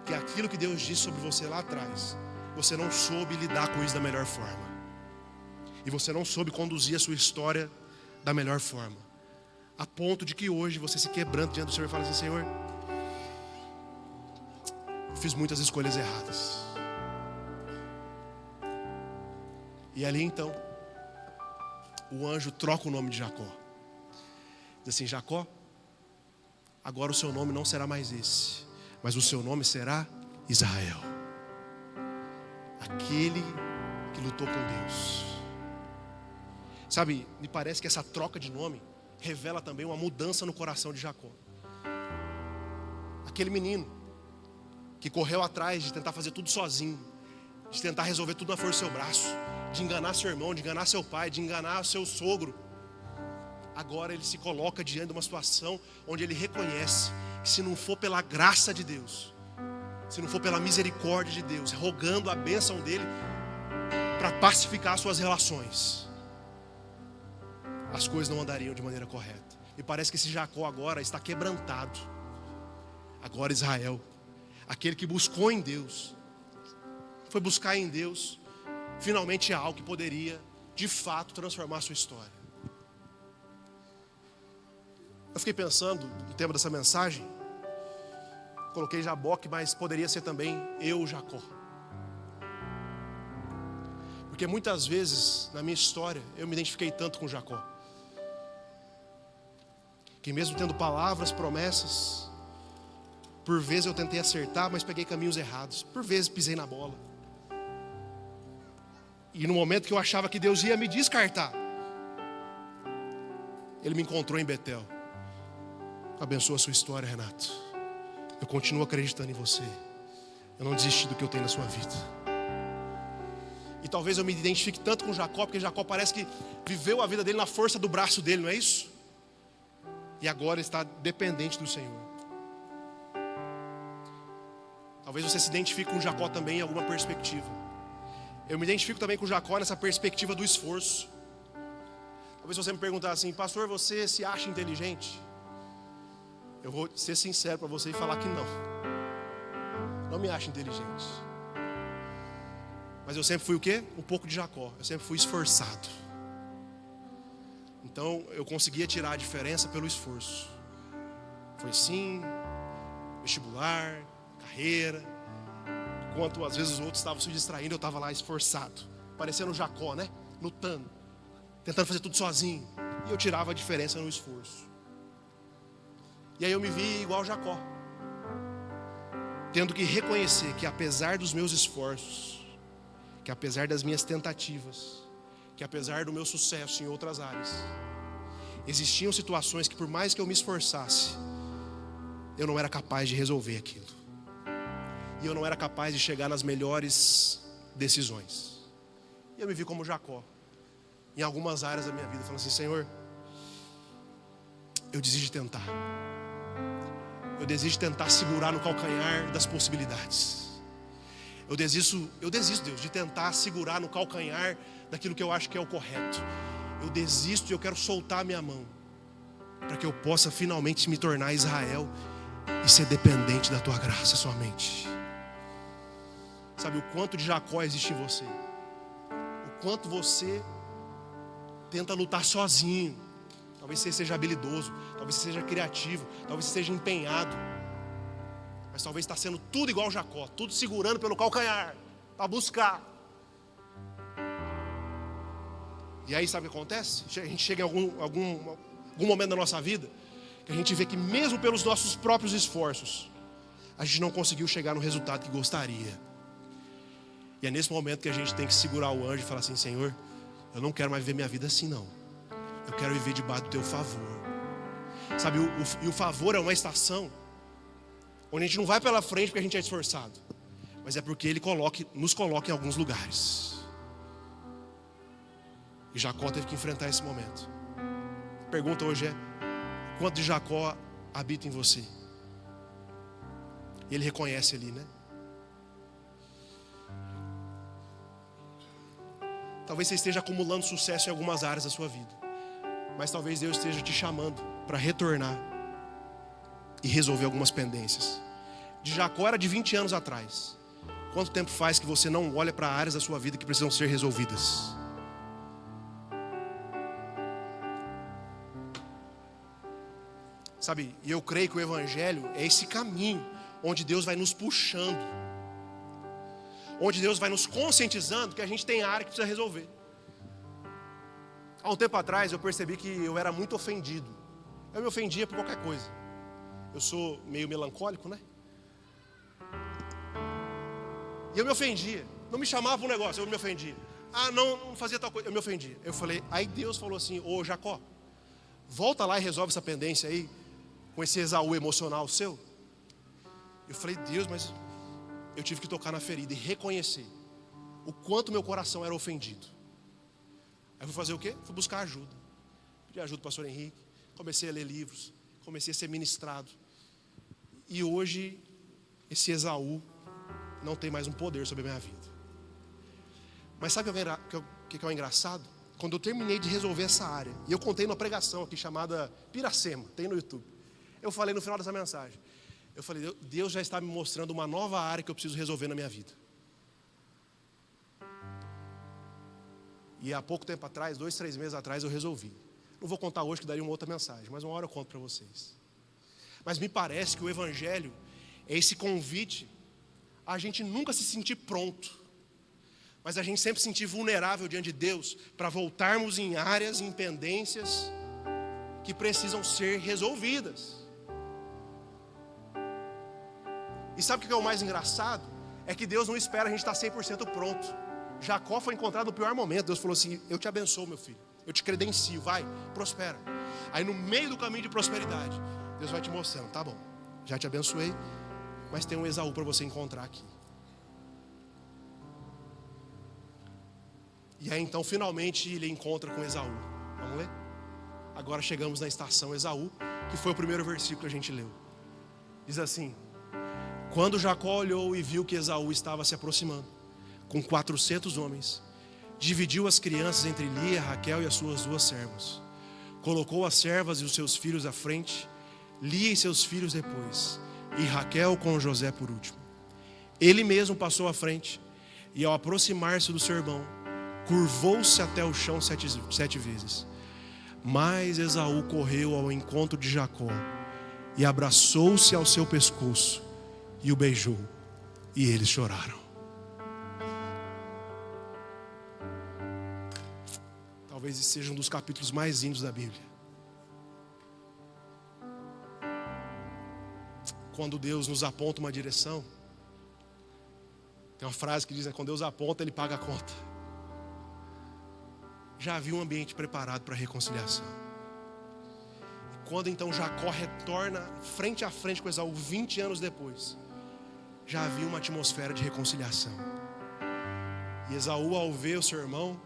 Speaker 1: que aquilo que Deus disse sobre você lá atrás, você não soube lidar com isso da melhor forma. E você não soube conduzir a sua história da melhor forma. A ponto de que hoje você se quebranta diante do Senhor e fala assim: Senhor, eu fiz muitas escolhas erradas. E ali então, o anjo troca o nome de Jacó. Diz assim: Jacó, agora o seu nome não será mais esse, mas o seu nome será Israel, aquele que lutou com Deus. Sabe, me parece que essa troca de nome revela também uma mudança no coração de Jacó. Aquele menino que correu atrás de tentar fazer tudo sozinho, de tentar resolver tudo na força do seu braço, de enganar seu irmão, de enganar seu pai, de enganar seu sogro. Agora ele se coloca diante de uma situação onde ele reconhece que se não for pela graça de Deus, se não for pela misericórdia de Deus, rogando a bênção dele para pacificar suas relações, as coisas não andariam de maneira correta. E parece que esse Jacó agora está quebrantado. Agora Israel, aquele que buscou em Deus, foi buscar em Deus, finalmente algo que poderia, de fato, transformar a sua história. Eu fiquei pensando no tema dessa mensagem, coloquei Jaboque, mas poderia ser também eu, Jacó. Porque muitas vezes, na minha história, eu me identifiquei tanto com Jacó, que mesmo tendo palavras, promessas, por vezes eu tentei acertar, mas peguei caminhos errados. Por vezes pisei na bola. E no momento que eu achava que Deus ia me descartar, Ele me encontrou em Betel. Abençoa a sua história, Renato. Eu continuo acreditando em você. Eu não desisti do que eu tenho na sua vida. E talvez eu me identifique tanto com Jacó, porque Jacó parece que viveu a vida dele na força do braço dele, não é isso? E agora está dependente do Senhor. Talvez você se identifique com Jacó também em alguma perspectiva. Eu me identifico também com Jacó nessa perspectiva do esforço. Talvez você me perguntar assim: pastor, você se acha inteligente? Eu vou ser sincero para você e falar que não. Não me acho inteligente. Mas eu sempre fui o quê? Um pouco de Jacó. Eu sempre fui esforçado. Então eu conseguia tirar a diferença pelo esforço. Foi sim, vestibular, carreira. Enquanto às vezes os outros estavam se distraindo, eu estava lá esforçado, parecendo Jacó, né? Lutando, tentando fazer tudo sozinho. E eu tirava a diferença no esforço. E aí eu me vi igual Jacó, tendo que reconhecer que apesar dos meus esforços, que apesar das minhas tentativas, que apesar do meu sucesso em outras áreas, existiam situações que por mais que eu me esforçasse, eu não era capaz de resolver aquilo. E eu não era capaz de chegar nas melhores decisões. E eu me vi como Jacó, em algumas áreas da minha vida, falando assim: Senhor, eu desisto de tentar. Eu desisto de tentar segurar no calcanhar das possibilidades. Eu desisto, Deus, de tentar segurar no calcanhar daquilo que eu acho que é o correto. Eu desisto e eu quero soltar a minha mão, para que eu possa finalmente me tornar Israel e ser dependente da tua graça somente. Sabe o quanto de Jacó existe em você? O quanto você tenta lutar sozinho. Talvez você seja habilidoso, talvez você seja criativo, talvez você seja empenhado, mas talvez está sendo tudo igual Jacó, tudo segurando pelo calcanhar, para buscar. E aí sabe o que acontece? A gente chega em algum momento da nossa vida, que a gente vê que mesmo pelos nossos próprios esforços, a gente não conseguiu chegar no resultado que gostaria. E é nesse momento que a gente tem que segurar o anjo e falar assim: Senhor, eu não quero mais viver minha vida assim não. Eu quero viver debaixo do teu favor. Sabe, o favor é uma estação onde a gente não vai pela frente porque a gente é esforçado, mas é porque Ele nos coloca em alguns lugares. E Jacó teve que enfrentar esse momento. A pergunta hoje é: quanto de Jacó habita em você? E ele reconhece ali, né? Talvez você esteja acumulando sucesso em algumas áreas da sua vida, mas talvez Deus esteja te chamando para retornar e resolver algumas pendências. De Jacó era de 20 anos atrás. Quanto tempo faz que você não olha para áreas da sua vida que precisam ser resolvidas? Sabe, e eu creio que o Evangelho é esse caminho onde Deus vai nos puxando, onde Deus vai nos conscientizando que a gente tem área que precisa resolver. Há um tempo atrás eu percebi que eu era muito ofendido. Eu me ofendia por qualquer coisa. Eu sou meio melancólico, né? E eu me ofendia. Não me chamava para um negócio, eu me ofendia. Ah, não fazia tal coisa, eu me ofendia. Eu falei, aí Deus falou assim: ô Jacó, volta lá e resolve essa pendência aí, com esse Esaú emocional seu. Eu falei, Deus, mas eu tive que tocar na ferida e reconhecer o quanto meu coração era ofendido. Aí fui fazer o quê? Fui buscar ajuda. Pedi ajuda do pastor Henrique. Comecei a ler livros. Comecei a ser ministrado. E hoje, esse Esaú não tem mais um poder sobre a minha vida. Mas sabe o que é o engraçado? Quando eu terminei de resolver essa área, e eu contei numa pregação aqui chamada Piracema, tem no YouTube. Eu falei no final dessa mensagem, eu falei, Deus já está me mostrando uma nova área que eu preciso resolver na minha vida. E há pouco tempo atrás, 2, 3 meses atrás, eu resolvi. Não vou contar hoje, que daria uma outra mensagem, mas uma hora eu conto para vocês. Mas me parece que o Evangelho é esse convite a gente nunca se sentir pronto, mas a gente sempre se sentir vulnerável diante de Deus, para voltarmos em áreas, em pendências que precisam ser resolvidas. E sabe o que é o mais engraçado? É que Deus não espera a gente estar 100% pronto. Jacó foi encontrado no pior momento. Deus falou assim: eu te abençoo, meu filho, eu te credencio, vai, prospera. Aí no meio do caminho de prosperidade, Deus vai te mostrando: tá bom, já te abençoei, mas tem um Esaú para você encontrar aqui. E aí então finalmente ele encontra com Esaú. Vamos ler? Agora chegamos na estação Esaú, que foi o primeiro versículo que a gente leu. Diz assim: quando Jacó olhou e viu que Esaú estava se aproximando com 400 homens, dividiu as crianças entre Lia, Raquel e as suas 2 servas. Colocou as servas e os seus filhos à frente, Lia e seus filhos depois, e Raquel com José por último. Ele mesmo passou à frente, e ao aproximar-se do seu irmão, curvou-se até o chão 7 vezes. Mas Esaú correu ao encontro de Jacó e abraçou-se ao seu pescoço e o beijou, e eles choraram. Talvez esse seja um dos capítulos mais lindos da Bíblia. Quando Deus nos aponta uma direção, tem uma frase que diz, né, quando Deus aponta, Ele paga a conta. Já havia um ambiente preparado para a reconciliação. E quando então Jacó retorna frente a frente com Esaú 20 anos depois, já havia uma atmosfera de reconciliação. E Esaú, ao ver o seu irmão,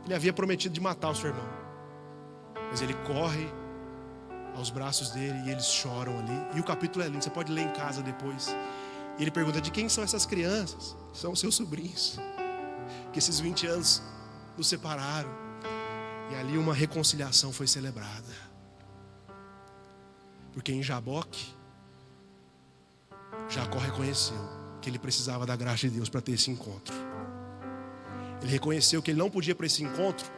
Speaker 1: ele havia prometido de matar o seu irmão, mas ele corre aos braços dele e eles choram ali. E o capítulo é lindo, você pode ler em casa depois. E ele pergunta: de quem são essas crianças? São os seus sobrinhos, que esses 20 anos nos separaram. E ali uma reconciliação foi celebrada. Porque em Jaboque, Jacó reconheceu que ele precisava da graça de Deus para ter esse encontro. Ele reconheceu que ele não podia ir para esse encontro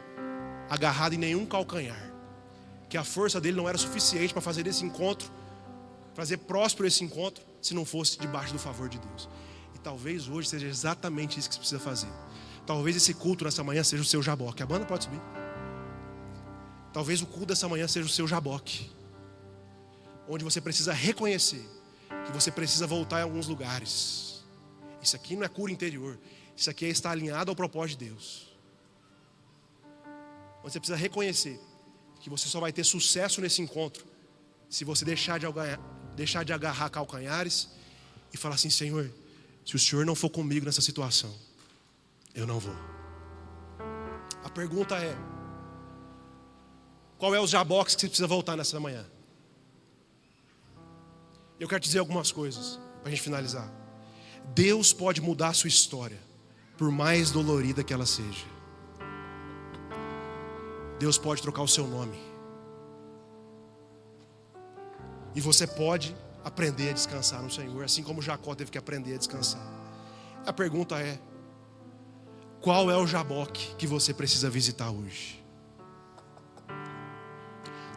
Speaker 1: agarrado em nenhum calcanhar, que a força dele não era suficiente para fazer esse encontro, fazer próspero esse encontro, se não fosse debaixo do favor de Deus. E talvez hoje seja exatamente isso que você precisa fazer. Talvez esse culto nessa manhã seja o seu Jaboque. A banda pode subir. Talvez o culto dessa manhã seja o seu Jaboque, onde você precisa reconhecer que você precisa voltar em alguns lugares. Isso aqui não é cura interior, isso aqui é estar alinhado ao propósito de Deus. Você precisa reconhecer que você só vai ter sucesso nesse encontro se você deixar de agarrar calcanhares e falar assim: Senhor, se o Senhor não for comigo nessa situação, eu não vou. A pergunta é: qual é os jaboques que você precisa voltar nessa manhã? Eu quero te dizer algumas coisas para a gente finalizar. Deus pode mudar a sua história, por mais dolorida que ela seja. Deus pode trocar o seu nome. E você pode aprender a descansar no Senhor, assim como Jacó teve que aprender a descansar. A pergunta é: qual é o jaboque que você precisa visitar hoje?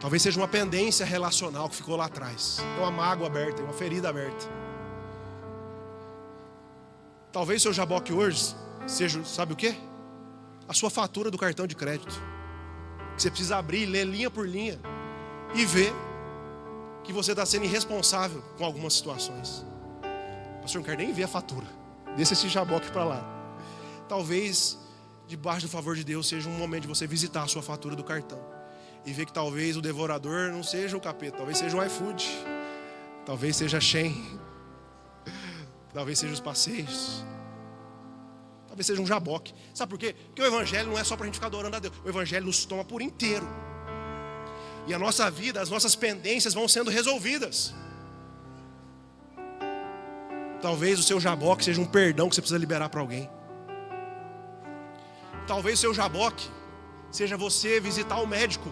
Speaker 1: Talvez seja uma pendência relacional que ficou lá atrás. Tem uma mágoa aberta, uma ferida aberta. Talvez seu jaboque hoje seja, sabe o quê? A sua fatura do cartão de crédito. Que você precisa abrir, ler linha por linha e ver que você está sendo irresponsável com algumas situações. Pastor, não quero nem ver a fatura. Deixa esse jaboque para lá. Talvez, debaixo do favor de Deus, seja um momento de você visitar a sua fatura do cartão e ver que talvez o devorador não seja o capeta, talvez seja o iFood, talvez seja a Shein, talvez seja os passeios, talvez seja um jaboque. Sabe por quê? Porque o Evangelho não é só para a gente ficar adorando a Deus. O Evangelho nos toma por inteiro. E a nossa vida, as nossas pendências vão sendo resolvidas. Talvez o seu jaboque seja um perdão que você precisa liberar para alguém. Talvez o seu jaboque seja você visitar o médico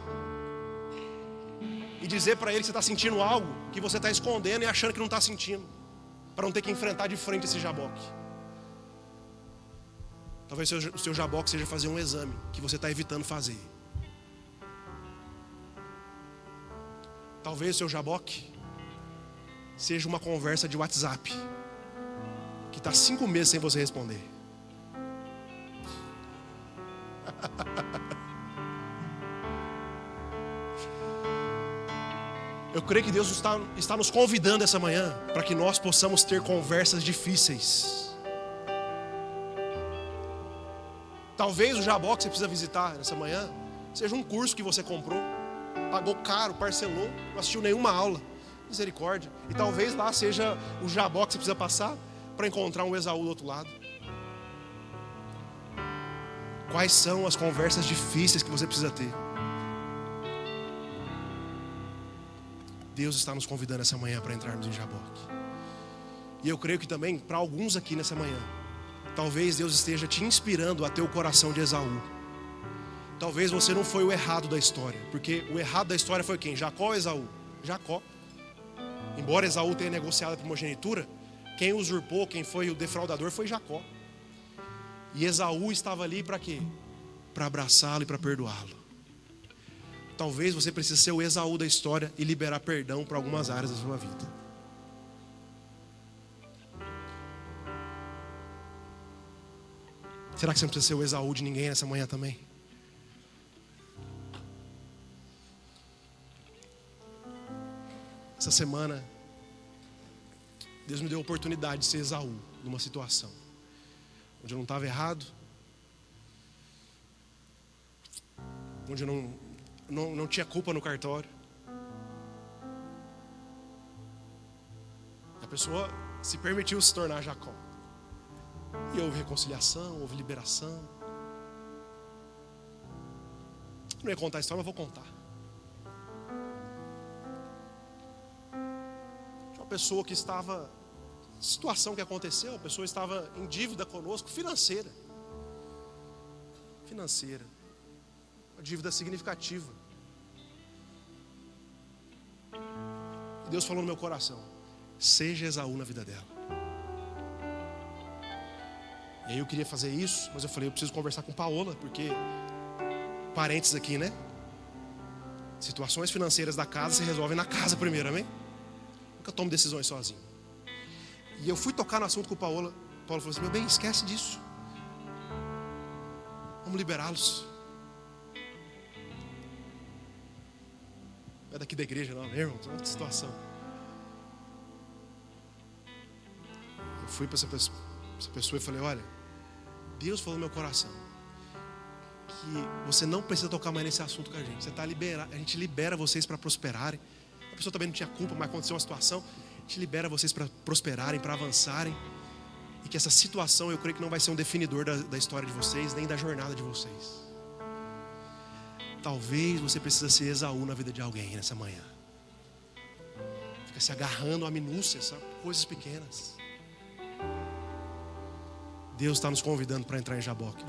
Speaker 1: e dizer para ele que você está sentindo algo que você está escondendo e achando que não está sentindo, para não ter que enfrentar de frente esse jaboque. Talvez o seu jaboque seja fazer um exame que você está evitando fazer. Talvez o seu jaboque seja uma conversa de WhatsApp que está 5 meses sem você responder. Eu creio que Deus está nos convidando essa manhã para que nós possamos ter conversas difíceis. Talvez o jaboque que você precisa visitar nessa manhã seja um curso que você comprou, pagou caro, parcelou, não assistiu nenhuma aula. Misericórdia. E talvez lá seja o jaboque que você precisa passar para encontrar um Esaú do outro lado. Quais são as conversas difíceis que você precisa ter? Deus está nos convidando essa manhã para entrarmos em jaboque. E eu creio que também para alguns aqui nessa manhã, talvez Deus esteja te inspirando a ter o coração de Esaú. Talvez você não foi o errado da história, porque o errado da história foi quem? Jacó ou Esaú? Jacó. Embora Esaú tenha negociado a primogenitura, quem usurpou, quem foi o defraudador foi Jacó. E Esaú estava ali para quê? Para abraçá-lo e para perdoá-lo. Talvez você precise ser o Esaú da história e liberar perdão para algumas áreas da sua vida. Será que você não precisa ser o Esaú de ninguém nessa manhã também? Essa semana, Deus me deu a oportunidade de ser Esaú numa situação onde eu não estava errado, onde eu não tinha culpa no cartório. A pessoa se permitiu se tornar Jacó. E houve reconciliação, houve liberação. Eu não ia contar a história, mas vou contar. Tinha uma pessoa que estava, situação que aconteceu, a pessoa estava em dívida conosco, financeira. Uma dívida significativa. E Deus falou no meu coração: seja Esaú na vida dela. E aí eu queria fazer isso, mas eu falei, eu preciso conversar com Paola, porque, parênteses aqui, né? Situações financeiras da casa se resolvem na casa primeiro, amém? Nunca tomo decisões sozinho. E eu fui tocar no assunto com Paola. Paola falou assim: meu bem, esquece disso. Vamos liberá-los. Não é daqui da igreja não, meu irmão, é outra situação. Eu fui para essa pessoa e falei: olha, Deus falou no meu coração que você não precisa tocar mais nesse assunto com a gente. Você está liberado, a gente libera vocês para prosperarem. A pessoa também não tinha culpa, mas aconteceu uma situação. A gente libera vocês para prosperarem, para avançarem. E que essa situação, eu creio que não vai ser um definidor da história de vocês, nem da jornada de vocês. Talvez você precisa ser Esaú na vida de alguém nessa manhã. Fica se agarrando a minúcias, sabe? Coisas pequenas. Deus está nos convidando para entrar em jaboque.